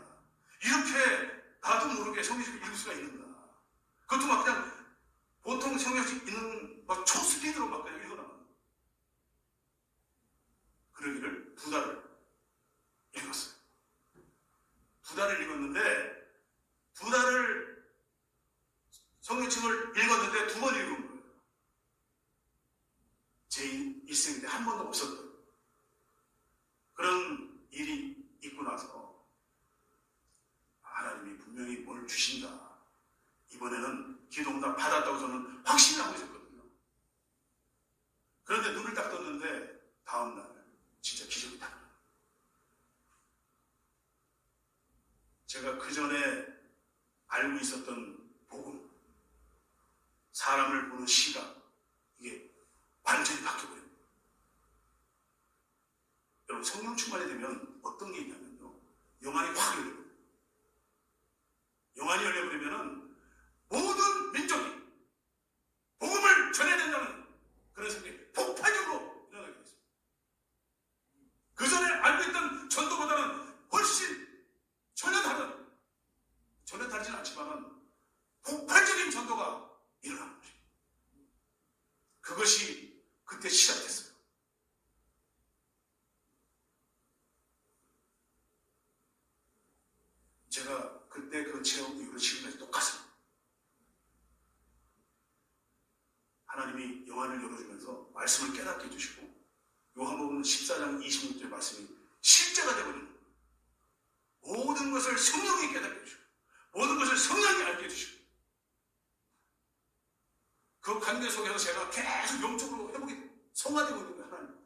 이렇게 나도 모르게 성경책을 읽을 수가 있는다. 그것도 막 그냥 보통 성경책 읽는 막 초스피드로 막 그냥 읽어나가는 거예요. 그러기를 2달을 읽었어요. 2달을 읽었는데, 2달을 성경책을 읽었는데 2번 읽은 거예요. 제 일생에 한 번도 없었던 그런 일이 있고 나서 하나님이 분명히 뭘 주신다. 이번에는 기도응답 받았다고 저는 확신을 하고 있었거든요. 그런데 눈을 딱 떴는데 다음날 진짜 기적이 딱. 제가 그 전에 알고 있었던 복음, 사람을 보는 시각, 이게 완전히 바뀌어버립니다. 여러분, 성령 충만이 되면 어떤 게 있냐면요, 영안이 확 열려요. 영안이 열려버리면은 모든 민족이 복음을 전해야 된다는 그런 생각이 폭발적으로 일어나게 됐습니다. 그 전에 알고 있던 전도보다는 훨씬 전혀 다르지는 않지만 폭발적인 전도가 일어나는 것입니다. 그것이 그때 시작됐어요. 제가 그때 그 체험 이후로 지금까지 똑같습니다. 하나님이 영안을 열어주면서 말씀을 깨닫게 해주시고, 요한복음 14장 26절 말씀이 실제가 되어버리는 거예요. 모든 것을 성령이 깨닫게 해주시고, 모든 것을 성령이 알게 해주시고, 그 관계 속에서 제가 계속 영적으로 회복이 성화되고 있는 거예요. 하나님.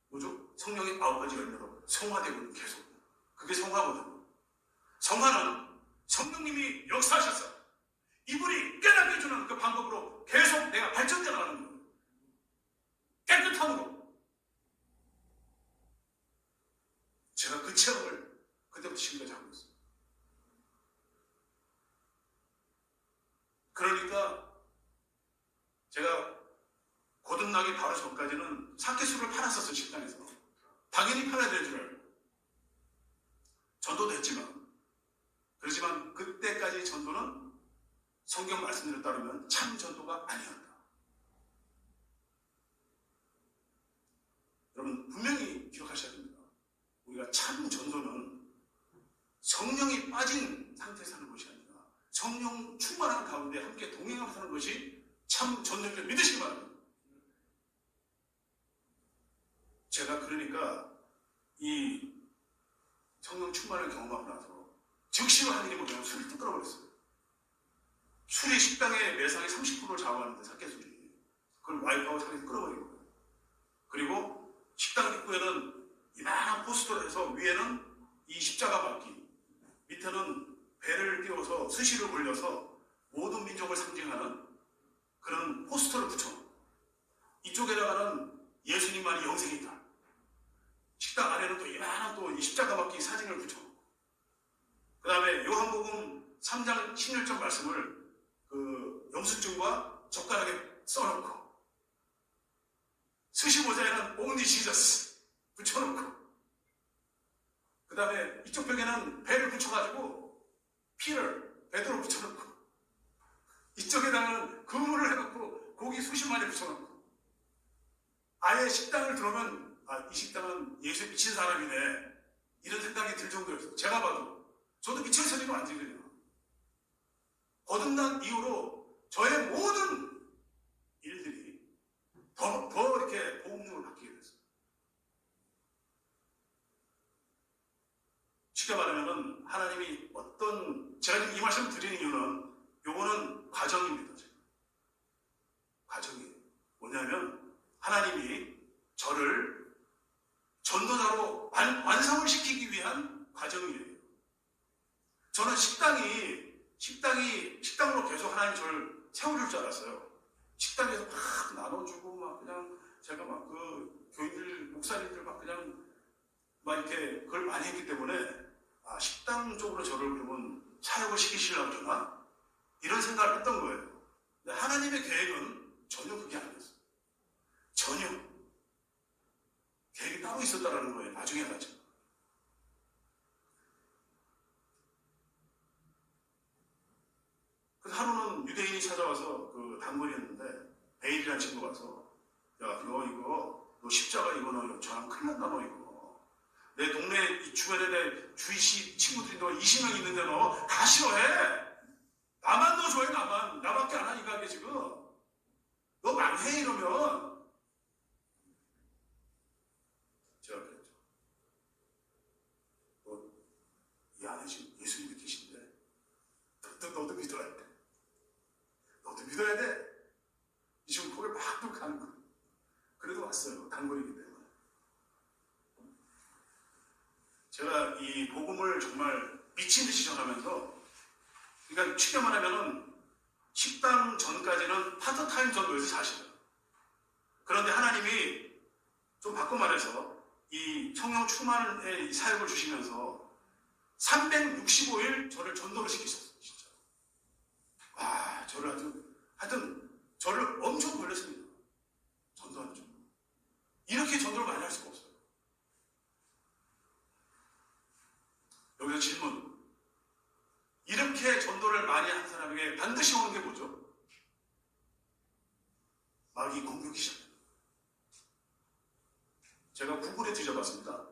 뭐죠? 성령의 9가지 열매로 성화되고 있는 계속. 그게 성화거든요. 성화는 성령님이 역사하셨어요. 이분이 깨닫게 해주는 그 방법으로 계속 내가 발전돼 나가는 거예요. 깨끗함으로. 제가 그 체험을 그때부터 지금까지 하고 있어요. 그러니까 제가 거듭나기 바로 전까지는 사케술을 팔았었어요. 식당에서. 당연히 팔아야 될 줄 알고. 전도도 했지만, 그렇지만 그때까지 전도는 성경 말씀대로 따르면 참 전도가 아니었다. 여러분, 분명히 기억하셔야 됩니다. 우리가 참 전도는 성령이 빠진 상태에서 하는 것이 아니라 성령 충만한 가운데 함께 동행하면서 하는 것이 참 전도를 믿으시기 바랍니다. 제가 그러니까 이 성령 충만을 경험하고 나서 즉시로 하느님이 뭐냐면 술이 뚝 끊어버렸어요. 술이 식당의 매상의 30%를 좌우하는데, 사케술이. 그걸 와이프하고 사케에서 끊어버린 거예요. 그리고 식당 입구에는 이만한 포스터를 해서 위에는 이 십자가 막기, 밑에는 배를 띄워서 스시를 올려서 모든 민족을 상징하는 그런 포스터를 붙여. 이쪽에다가는 예수님만이 영생이 있다. 식당 안에는 또 이만한 또 이 십자가 막기 사진을 붙여. 그 다음에 요한복음 3장 16절 말씀을 그 영수증과 젓가락에 써놓고, 스시 모자에는 only Jesus 붙여놓고, 그 다음에 이쪽 벽에는 배를 붙여가지고 피를 베드로 붙여놓고, 이쪽에다가는 그물을 해놓고 고기 수십 마리 붙여놓고, 아예 식당을 들어오면 이 식당은 예수에 미친 사람이네, 이런 생각이 들 정도였어요. 제가 봐도. 저도 미친 소리가 안 들려요. 거듭난 이후로 저의 모든 일들이 더 이렇게 복음적으로 바뀌게 됐어요. 쉽게 말하면은 하나님이 제가 지금 이 말씀 드리는 이유는 요거는 과정입니다. 지금. 과정이에요. 뭐냐면 하나님이 저를 전도자로 완성을 시키기 위한 과정이에요. 저는 식당으로 계속 하나님이 저를 세워줄 줄 알았어요. 식당에서 막 나눠주고 막 그냥 제가 막 그 교인들 목사님들 막 그냥 막 이렇게 그걸 많이 했기 때문에 식당 쪽으로 저를 그러면 사역을 시키시려고 그러나 이런 생각을 했던 거예요. 근데 하나님의 계획은 전혀 그게 아니었어요. 전혀 계획이 따로 있었다라는 거예요. 나중에 알았죠. 그래서 하루는 유대인이 찾아와서 그 단골이었는데 베일이라는 친구가 와서 야 너 십자가 이거 너 저랑 큰일 난다 너 이거 내 동네 이 주변에 내 주위시 친구들이 너 20명 있는데 너 다 싫어해. 나만 너 좋아해. 나밖에 안 하니까 이게 지금 너 망해 이러면 제가 그랬죠. 너 이 안에 지금 예수님이 계신데 너도 믿어야 돼. 너도 믿어야 돼. 이 지금 거기 막또 가는 거야. 그래도 왔어요. 단골이기 때문에. 제가 이 복음을 정말 미친 듯이 전하면서, 그러니까 쉽게 말하면은 식당 전까지는 파트타임 전도에서 사실은. 그런데 하나님이 좀 바꿔 말해서 이 청년 충만의 사역을 주시면서 365일 저를 전도를 시키셨어요. 진짜. 와, 하여튼 저를 엄청 걸렸습니다. 전도하는 중. 이렇게 전도를 많이 할 수가 없어요. 여기서 질문. 이렇게 전도를 많이 한 사람에게 반드시 오는 게 뭐죠? 마귀 공격이 시작합니다. 제가 구글에 뒤져봤습니다.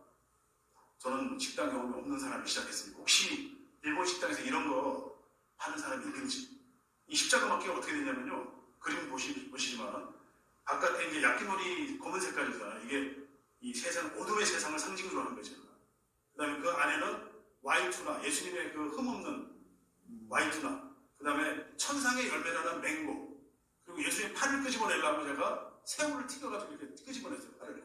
저는 식당 경험이 없는 사람이 시작했습니다. 혹시 일본 식당에서 이런 거 하는 사람이 있는지. 이 십자가 막기가 어떻게 되냐면요. 그림 보시지만 바깥에 이제 야끼놀이 검은 색깔이잖아요. 이게 이 세상, 어둠의 세상을 상징으로 하는 거죠. 그 다음에 그 안에는 와이투나, 예수님의 그 흠없는 와이투나, 그 다음에 천상의 열매라는 맹고, 그리고 예수님의 팔을 끄집어내려고 제가 새우를 튀겨가지고 이렇게 끄집어냈어요. 팔을.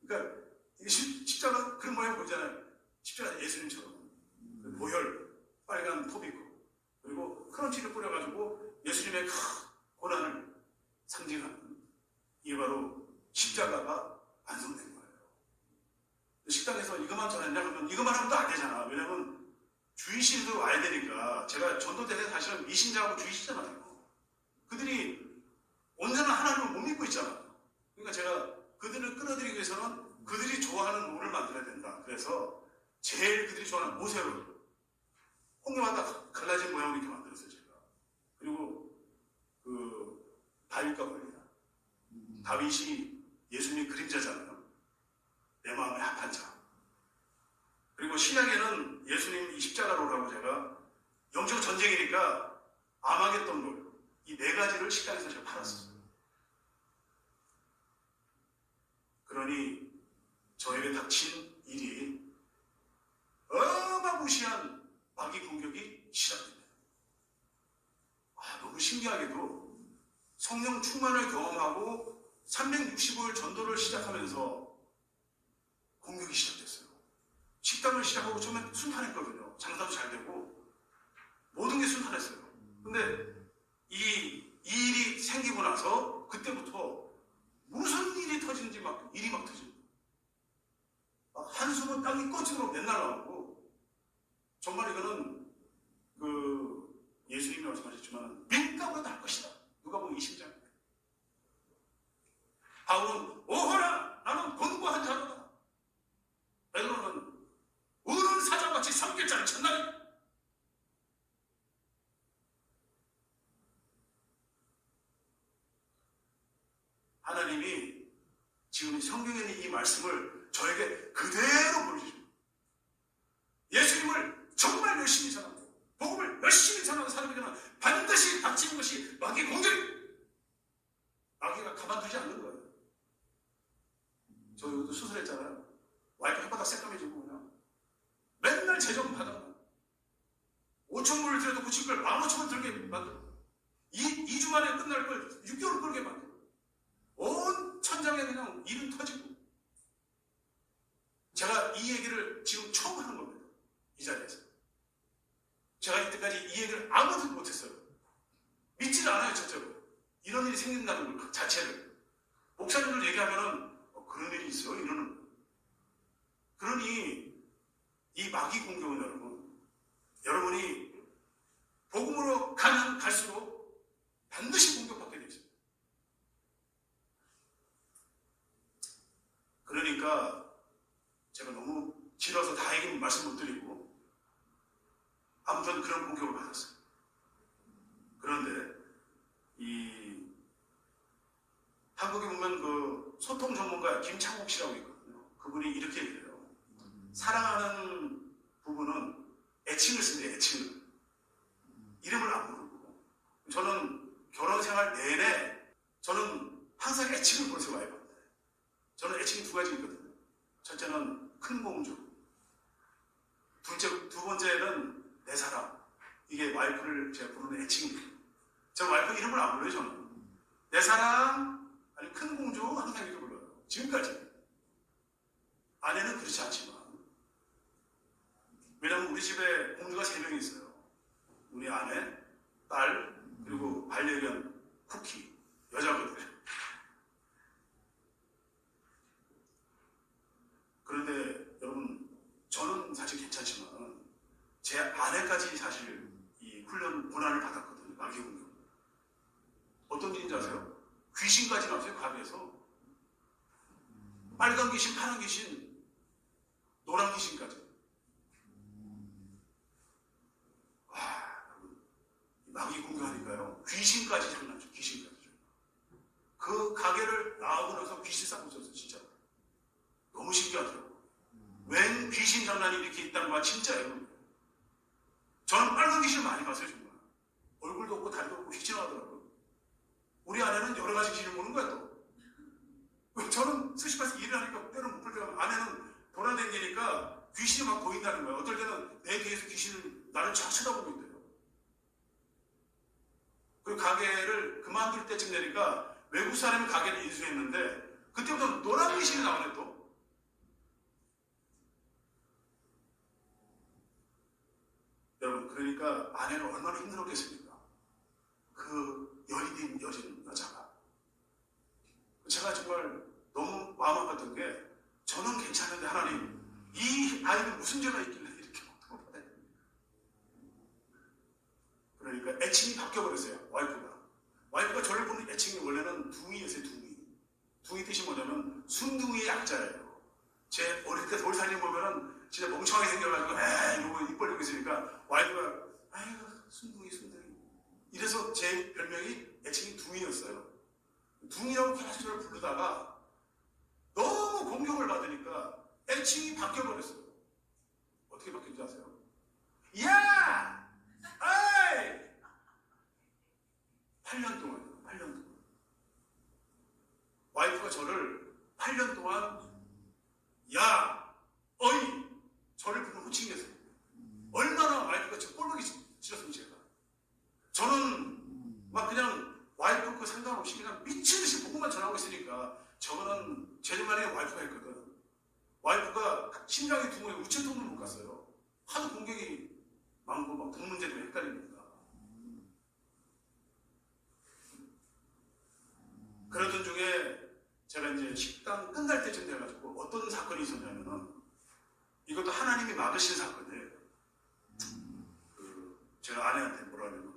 그러니까 이게 십자가 그런 모양 보이잖아요. 십자가 예수님처럼. 보혈, 빨간 톱 있고, 그리고 크런치를 뿌려가지고 예수님의 고난을 상징하는 이게 바로 십자가가 완성된 거예요. 식당에서 이것만 전했냐 그러면 이것만 하면 또 안 되잖아. 왜냐면 주의신도 와야 되니까. 제가 전도 때 사실은 미신자하고 주의시잖아요. 그들이 온전한 하나님을 못 믿고 있잖아요. 그러니까 제가 그들을 끌어들이기 위해서는 그들이 좋아하는 롤을 만들어야 된다. 그래서 제일 그들이 좋아하는 모세를 홍해마다 갈라진 모양을 이렇게 만들었어요. 제가. 그리고 그 다윗과 골리앗. 다윗이 예수님의 그림자잖아요. 내 마음에 합한 자. 그리고 신약에는 예수님 이 십자가로라고 제가 영적 전쟁이니까 아마겟돈 롤. 이 네 가지를 식당에서 제가 팔았어요. 그러니 저에게 닥친 일이 어마무시한 마귀 공격이 시작됩니다. 너무 신기하게도 성령 충만을 경험하고 365일 전도를 시작하면서 공격이 시작됐어요. 식당을 시작하고 처음엔 순탄했거든요. 장사도 잘 되고 모든 게 순탄했어요. 근데 이 일이 생기고 나서 그때부터 무슨 일이 터지는지 일이 막 터집니다. 한숨은 땅이 꺼지도록 맨날 나오고 정말 이거는 예수님이 말씀하셨지만 밀가루가 날 것이다. 누가 보면 20장. 바울은 오호라 나는 권고한 자로다. 베드로는 우는 사자같이 삼킬 자를 찾나니. 하나님이 지금 성경에 있는 이 말씀을 저에게 그대로 보여주십니다. 예수님을 정말 열심히 사랑하고 복음을 열심히 사랑하는 사람에게는 반드시 마귀 공격! 마귀가 가만두지 않는 거예요. 저 이것도 수술했잖아요. 와이프 혓바닥 새까매지고 그냥 맨날 재정 받아. 5,000불을 들여도 9,000불, 15,000원 들게 만들고 2주 만에 끝날 걸 6개월 끌게 만들고 온 천장에 그냥 일은 터지고. 제가 이 얘기를 지금 처음 하는 겁니다. 이 자리에서. 제가 이때까지 이 얘기를 아무도 못했어요. 믿지를 않아요, 첫째로. 이런 일이 생긴다는 것 자체를. 목사님들 얘기하면은 그런 일이 있어요, 이러는. 그러니 이 마귀 공격은 여러분이 복음으로 가면 갈수록 반드시 공격받게 되어 있습니다. 그러니까 제가 너무 길어서 다 얘기 말씀 못 드리고 아무튼 그런 공격을 받았어요. 그런데 이 한국에 보면 그 소통 전문가 김창국 씨라고 있거든요. 그분이 이렇게 얘기해요. 사랑하는 부부는 애칭을 씁니다. 애칭을. 이름을 안 부르고. 저는 결혼 생활 내내 저는 항상 애칭을 부르세요, 와이프한테. 저는 애칭이 2가지 있거든요. 첫째는 큰 공주. 두 번째는 내 사랑. 이게 와이프를 제가 부르는 애칭이에요. 저 와이프 이름을 안 불러요, 저는. 내 사랑, 아니 큰 공주 항상 이렇게 불러요. 지금까지. 아내는 그렇지 않지만. 왜냐하면 우리 집에 공주가 3명이 있어요. 우리 아내, 딸, 그리고 반려견 쿠키, 여자거든요. 그런데 여러분, 저는 사실 괜찮지만 제 아내까지 사실 이 훈련 고난을 받았거든요. 마귀 공격. 어떤 일인지 아세요? 귀신까지 나왔어요. 가게에서. 빨간 귀신, 파란 귀신, 노란 귀신까지. 마귀 공격하니까요. 귀신까지 장난쳐. 귀신까지. 그 가게를 나오고 나서 귀신 싸고 있었어요. 진짜. 너무 신기하더라고요. 웬 귀신 장난이 이렇게 있다는 거야. 진짜예요. 저는 빨간 귀신을 많이 봤어요. 정말. 얼굴도 없고 다리도 없고 휙지나가더라고요. 우리 아내는 여러 가지 귀신을 보는 거야 또. 저는 수십해서 일을 하니까 때는 못 볼 때가 아내는 돌아다니니까 귀신이 막 보인다는 거야. 어떨 때는 내 뒤에서 귀신을 나를 쫙 쳐다보고 있대요. 그 가게를 그만둘 때쯤 되니까 외국 사람이 가게를 인수했는데 그때부터 노란 귀신이 나오네 또. 여러분 그러니까 아내는 얼마나 힘들었겠습니까? 그 여인 여자가. 제가 정말 너무 마음 아팠던 게 저는 괜찮은데 하나님 이 아이는 무슨 죄가 있길래 이렇게 고통을 받아요. 그러니까 애칭이 바뀌어버렸어요. 와이프가 저를 보는 애칭이 원래는 둥이였어요. 둥이 뜻이 뭐냐면 순둥이의 약자예요. 제 어릴 때 돌살림 보면은 진짜 멍청하게 생겨가지고 이러고 입 벌리고 있으니까 와이프가 아이고 순둥이 이래서 제 별명이 애칭이 둥이였어요. 둥이라고 계속 저를 부르다가 너무 공격을 받으니까 애칭이 바뀌어버렸어요. 어떻게 바뀐지 아세요? 야! 아이! 8년 동안이요. 8년 동안. 와이프가 저를 8년 동안 야! 어이! 저를 부르는 호칭이었어요. 얼마나 와이프가 저 꼴보기 싫었으면 제가. 저는 막 그냥 와이프 그 상관없이 그냥 미친듯이 보고만 전하고 있으니까 저거는 제 중간에 와이프가 있거든. 와이프가 심장이 두근에 우체통을 못 갔어요. 하도 공격이 많고 막 돈 문제도 헷갈리니까. 그러던 중에 제가 이제 식당 끝날 때쯤 돼가지고 어떤 사건이 있었냐면은 이것도 하나님이 막으신 사건이에요. 제가 아내한테 뭐라 하냐면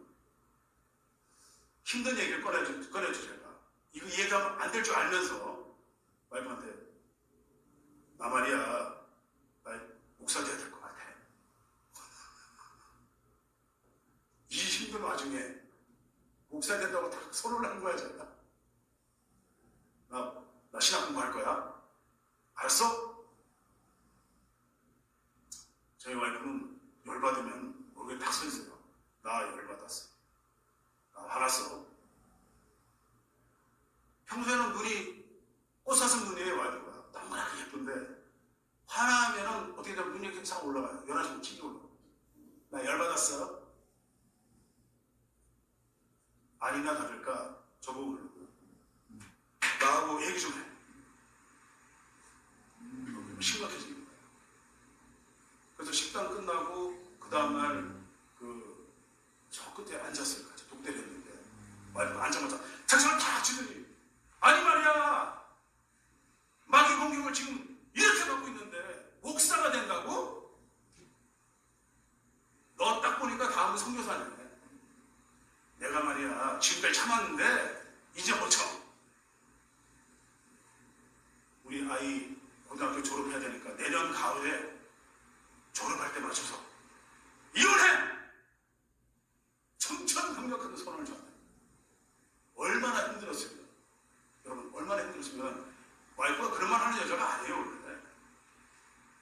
힘든 얘기를 꺼내줘 제가. 이거 이해하면 안 될 줄 알면서 와이프한테 나 말이야 나 목사 돼야 될 것 같아. 이 힘든 와중에 목사 된다고 다 선언을 한 거야 제가. 나 신학 공부할 거야. 알았어? 저희 와이프는 열받으면 얼굴에 딱 서 있어요. 나 열받았어. 나 화났어. 받았어? 아니나 다를까 저보고 그러고 나하고 얘기 좀 해. 심각해지는 거예요. 그래서 식당 끝나고 그 다음날 저 끝에 앉았어요. 같이 독대를 했는데 와이프가 앉자마자 자신을 다 치더니 아니 말이야 마귀 공격을 지금 이렇게 받고 있는데 목사가 된다고? 너 딱 보니까 다음은 선교사네. 내가 말이야 지금까지 참았는데 이제 못 참아. 우리 아이 고등학교 졸업해야 되니까 내년 가을에 졸업할 때 맞춰서 이혼해! 청천벽력하게 선언을 줬어요. 얼마나 힘들었으면 여러분 얼마나 힘들었으면 와이프가 그런 말 하는 여자가 아니에요. 원래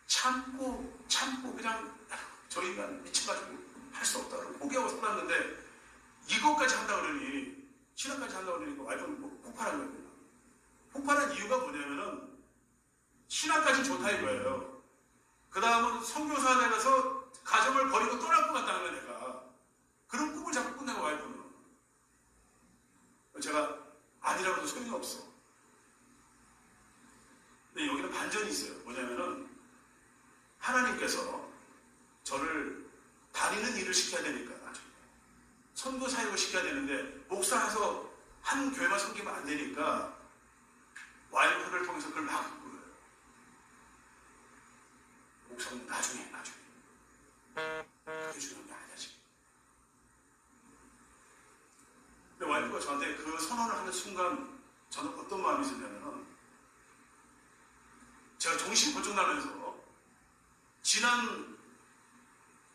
참고 그냥 저희가 미쳐가지고 할 수 없다 그러고 포기하고 살았는데 이것까지 한다 그러니 신앙까지 한다 그러니까 와이프는 폭발한 거예요. 폭발한 이유가 뭐냐면은 신앙까지 좋다 이거예요. 그 다음은 선교사 되면서 가정을 버리고 떠날 것 같다는 거야. 내가 그런 꿈을 자꾸 꾼다고 와이프는. 제가 아니라고 해도 소용이 없어. 근데 여기는 반전이 있어요. 뭐냐면은 하나님께서 저를 다니는 일을 시켜야 되니까 선교 사역을 시켜야 되는데 목사라서 한 교회만 섬기면 안 되니까 와이프를 통해서 그걸 막은 거예요. 목사는 나중에 그게 중요한 게 아니야 지금. 근데 와이프가 저한테 그 선언을 하는 순간 저는 어떤 마음이 드냐면은 제가 정신 번쩍 나면서 지난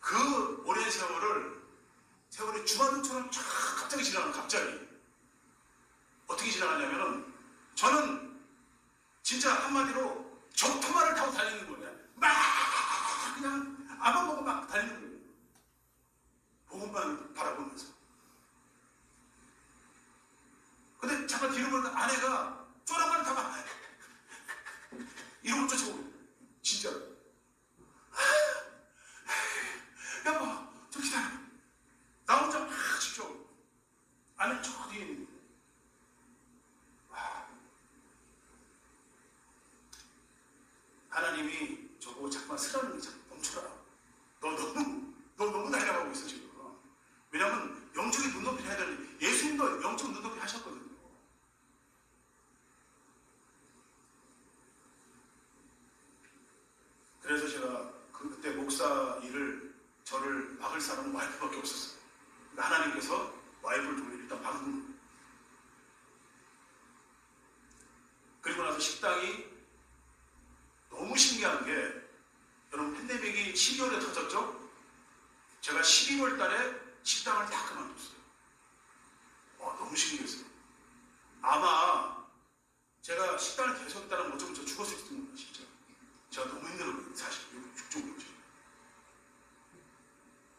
그 오랜 세월이 주마등처럼 쫙 갑자기 지나가는 갑자기 어떻게 지나가냐면은 저는 진짜 한마디로 적토마를 타고 달리는 거예요. 막 그냥 앞만 보고 막 달리는 거예요. 복음만 바라보면서. 근데 잠깐 뒤로 보니까 아내가 쪼랑만을 타고 이러고 쫓아오고 진짜로. 여보 좀 기다려. 나 혼자 막 집중. 아내 저 뒤에 있는 거예요. 하나님이 저보고 자꾸만 쓰라는 게 자꾸 멈춰라. 너 너무 달려가고 있어 지금. 왜냐하면 영적인 눈높이를 해야 되는데 예수님도 영적 눈높이 하셨거든요. 그래서 제가 그때 목사 일을 저를 막을 사람은 와이프밖에 없었어요. 그러니까 하나님께서 와이프를 통해 일단 막은 거예요. 그리고 나서 식당이 너무 신기한 게 여러분 팬데믹이 12월에 터졌죠? 제가 12월 달에 식당을 다 그만뒀어요. 너무 신기했어요. 아마 제가 식당을 계속 했다면 어쩌면 저 죽었을 수도 있는 거예요. 진짜 제가 너무 힘들었거든요. 사실 육종이었죠.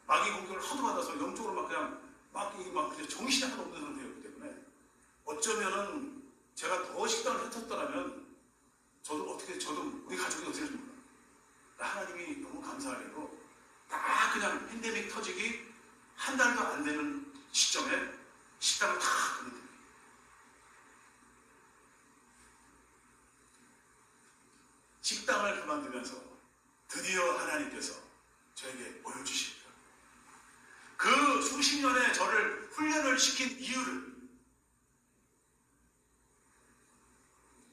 마귀 공격을 하도 받아서 영적으로 막 그냥 정신이 하나도 없는 상태였기 때문에 어쩌면은 제가 더 식당을 흩었더라면 저도 우리 가족이 어떻게 될지 몰라요. 하나님이 너무 감사하게도 딱 그냥 팬데믹 터지기 한 달도 안 되는 시점에 식당을 다 그만둬요. 식당을 그만두면서 드디어 하나님께서 저에게 보여주십니다. 그 수십 년에 저를 훈련을 시킨 이유를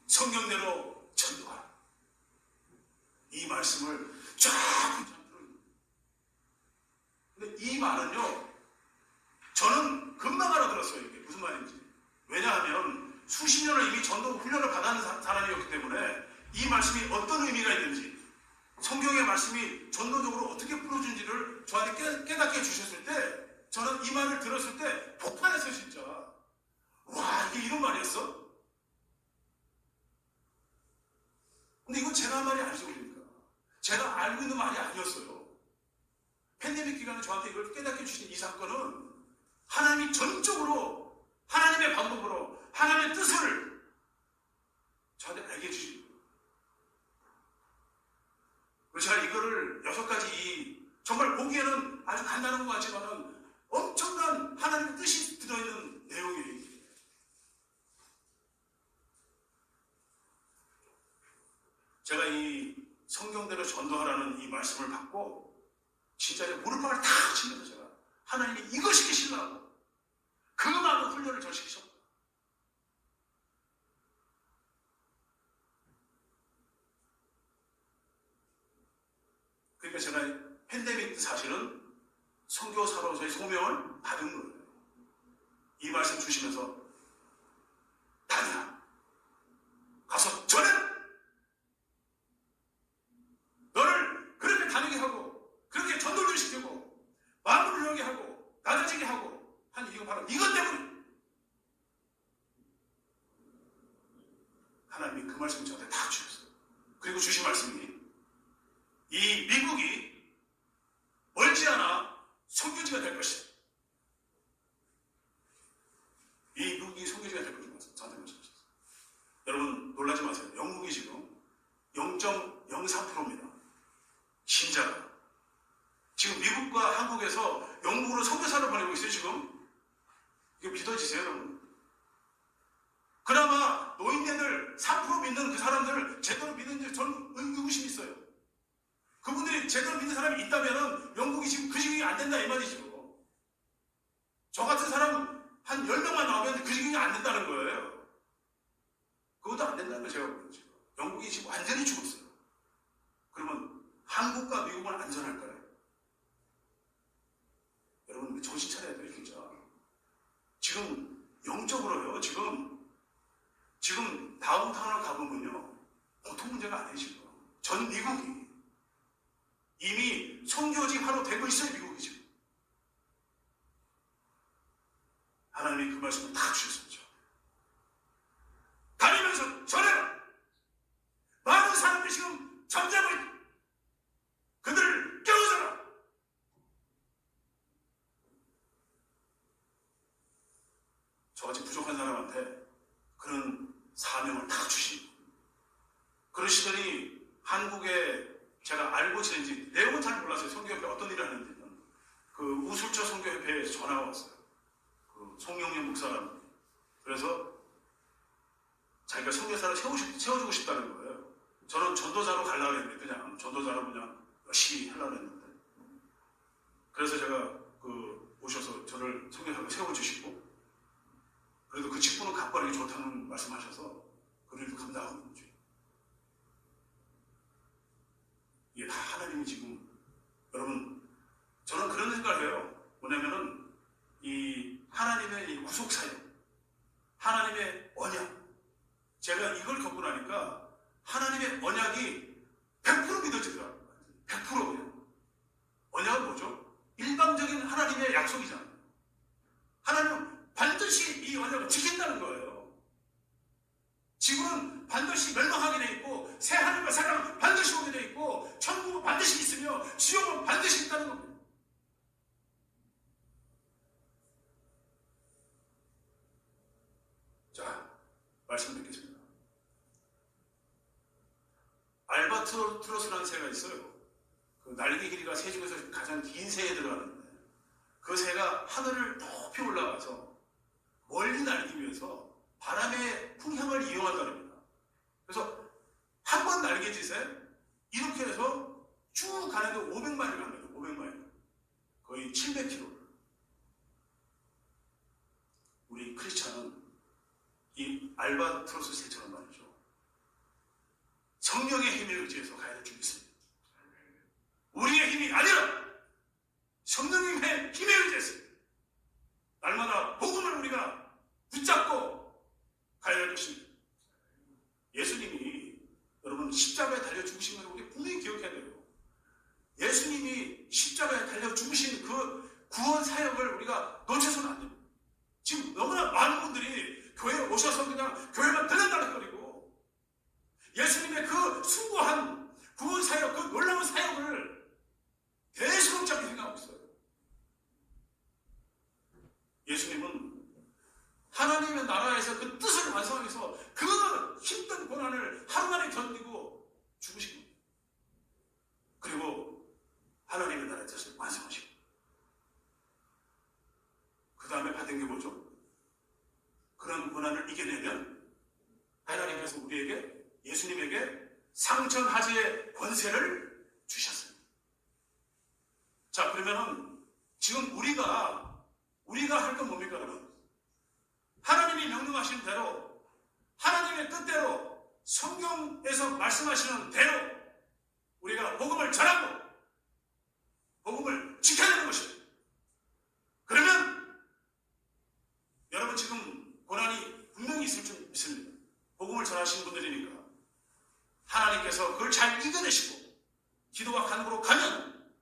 성경대로 전도하라. 이 말씀을 쫙 들어요. 근데 이 말은요, 저는 금방 알아들었어요. 이게 무슨 말인지. 왜냐하면 수십 년을 이미 전도 훈련을 받은 사람이었기 때문에 이 말씀이 어떤 의미가 있는지, 성경의 말씀이 전도적으로 어떻게 풀어준지를 저한테 깨닫게 해주셨을 때 저는 이 말을 들었을 때 폭발했어요. 진짜. 와, 이게 이런 말이었어? 근데 이건 제가 한 말이 아니죠. 그러니까 제가 알고 있는 말이 아니었어요. 팬데믹 기간에 저한테 이걸 깨닫게 해주신 이 사건은 하나님이 전적으로 하나님의 방법으로 하나님의 뜻을 저한테 알게 해주신 거예요. 제가 이거를 6가지 정말 보기에는 아주 간단한 것 같지만 제가 이 성경대로 전도하라는 이 말씀을 받고 진짜 무릎을 탁 치면서 제가 하나님이 이거 시키시려고 그 많은 훈련을 저 시키셨고, 그러니까 제가 팬데믹 때 사실은 선교사로서의 소명을 받은 거예요. 이 말씀 주시면서 다니라, 가서 전해라. 너를 그렇게 다니게 하고 그렇게 전도를 시키고 마음을 울게 하고 낮아지게 하고 한 이유가 바로 이것 때문에 하나님이 그 말씀을 저한테 다 주셨어요. 그리고 주신 말씀이 이 미국이 멀지 않아 선교지가 될 것이다. 이 미국이 선교지가 될 것이다. 저한테 말씀하셨어요. 여러분 놀라지 마세요. 영국이 지금 0.03%입니다. 신자가. 지금 미국과 한국에서 영국으로 선교사를 보내고 있어요. 지금. 이게 믿어지세요, 여러분? 그나마 노인네들 3% 믿는 그 사람들을 제대로 믿는지 저는 의구심이 있어요. 그분들이 제대로 믿는 사람이 있다면 영국이 지금 그 지경이 안 된다 이 말이죠. 저 같은 사람 한 10명만 나오면 그 지경이 안 된다는 거예요. 그것도 안 된다는 거 제가 보는 지금. 영국이 지금 완전히 죽었어요. 그러면 한국과 미국은 안전할까요? 여러분 정신 차려야 돼요, 진짜. 지금 영적으로요. 지금 다운타운을 가보면요. 보통 문제가 아니에요, 지금. 전 미국이 이미 선교지화로 되고 있어요, 미국이 지금. 하나님이 그 말씀을 다 주셨죠. 다니면서 전해라. 많은 사람들이 지금 잠자고 있다. 그들을 깨우쳐라. 저같이 부족한 사람한테 그런 사명을 다 주신, 그러시더니 한국에 제가 알고 지낸 지 내용은 잘 몰랐어요. 선교협회 어떤 일을 하는지는. 그 우술처 선교협회에 전화가 왔어요. 그 송영현 목사라는. 그래서 자기가 선교사를 세워주고 싶다는 거예요. 저는 전도자로 가려고 했는데 그냥 전도자로 그냥 열심히 하려고 했는데, 그래서 제가 오셔서 저를 선교사로 세워주시고, 그래도 그 직분은 각별하게 좋다는 말씀하셔서 그 일도 감당하고 있는 거죠. 이게 다 하나님이 지금, 여러분 저는 그런 생각을 해요. 뭐냐면은 이 하나님의 이 구속사역, 하나님의 언약, 제가 이걸 겪고 나니까 하나님의 언약이 100% 믿어지더라고요. 100% 그냥. 언약은 뭐죠? 일방적인 하나님의 약속이잖아요. 하나님은 반드시 이 언약을 지킨다는 거예요. 지구는 반드시 멸망하게 돼 있고, 새 하늘과 새 땅은 반드시 오게 돼 있고, 천국은 반드시 있으며 지옥은 반드시 있다는 겁니다. 자, 말씀 듣겠습니다. 알바트로스라는 새가 있어요. 그 날개 길이가 새 중에서 가장 긴 새에 들어가는데, 그 새가 하늘을 높이 올라가서 멀리 날기 위해서 바람의 풍향을 이용한다는 겁니다. 그래서 한 번 날개짓에 이렇게 해서 쭉 가는데 500마일을 갑니다. 500마일. 거의 700km. 우리 크리스찬은 이 알바트로스 새처럼 말이죠. 성령의 힘에 의지해서 가야 될 줄 믿습니다. 우리의 힘이 아니라 성령님의 힘에 의지해서 날마다 복음을 우리가 붙잡고 가야 될 것입니다. 예수님이, 여러분 십자가에 달려 죽으신 것을 우리 분명히 기억해야 돼요. 예수님이 십자가에 달려 죽으신 그 구원 사역을 우리가 놓쳐서는 안 됩니다. 지금 너무나 많은 분들이 교회에 오셔서 그냥 교회만 들른다락거리고 예수님의 그 숭고한 구원 사역, 그 놀라운 사역을 대수롭지 않게 생각하고 있어요. 예수님은 하나님의 나라에서 그 뜻을 완성하기 위해서 그 힘든 고난을 하루만에 견디고 죽으신 겁니다. 그리고 하나님의 나라의 뜻을 완성하시고, 그 다음에 받은 게 뭐죠? 그런 고난을 이겨내면 하나님께서 우리에게, 예수님에게 상천하제의 권세를 주셨습니다. 자, 그러면은 지금 우리가 할 건 뭡니까, 여러분? 하나님이 명령하신 대로, 하나님의 뜻대로, 성경에서 말씀하시는 대로 우리가 복음을 전하고 복음을 지켜야 되는 것입니다. 그러면 여러분 지금 고난이 분명히 있을 줄 믿습니다. 복음을 전하시는 분들이니까 하나님께서 그걸 잘 이겨내시고 기도와 간구로 가면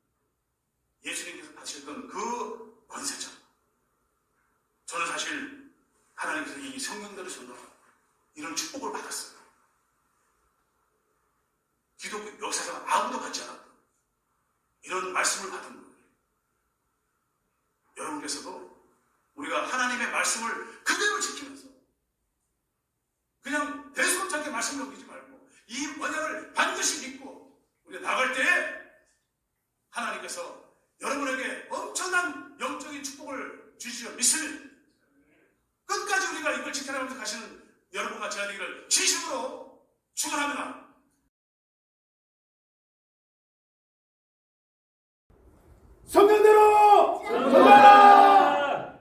예수님께서 받으셨던 그 권세죠. 저는 사실 하나님께서 이 성경대로 전도하고 이런 축복을 받았어요. 기독교 역사상 아무도 받지 않았던 이런 말씀을 받은 거예요. 여러분께서도 우리가 하나님의 말씀을 그대로 지키면서 그냥 대수롭지 말씀을 넘기지 말고 이 언약을 반드시 믿고 우리가 나갈 때에 하나님께서 여러분에게 엄청난 영적인 축복을 주시려 믿습니다. 끝까지 우리가 이걸 지켜나가면서 가시는 여러분과 제가 되기를 진심으로 축원합니다. 성경대로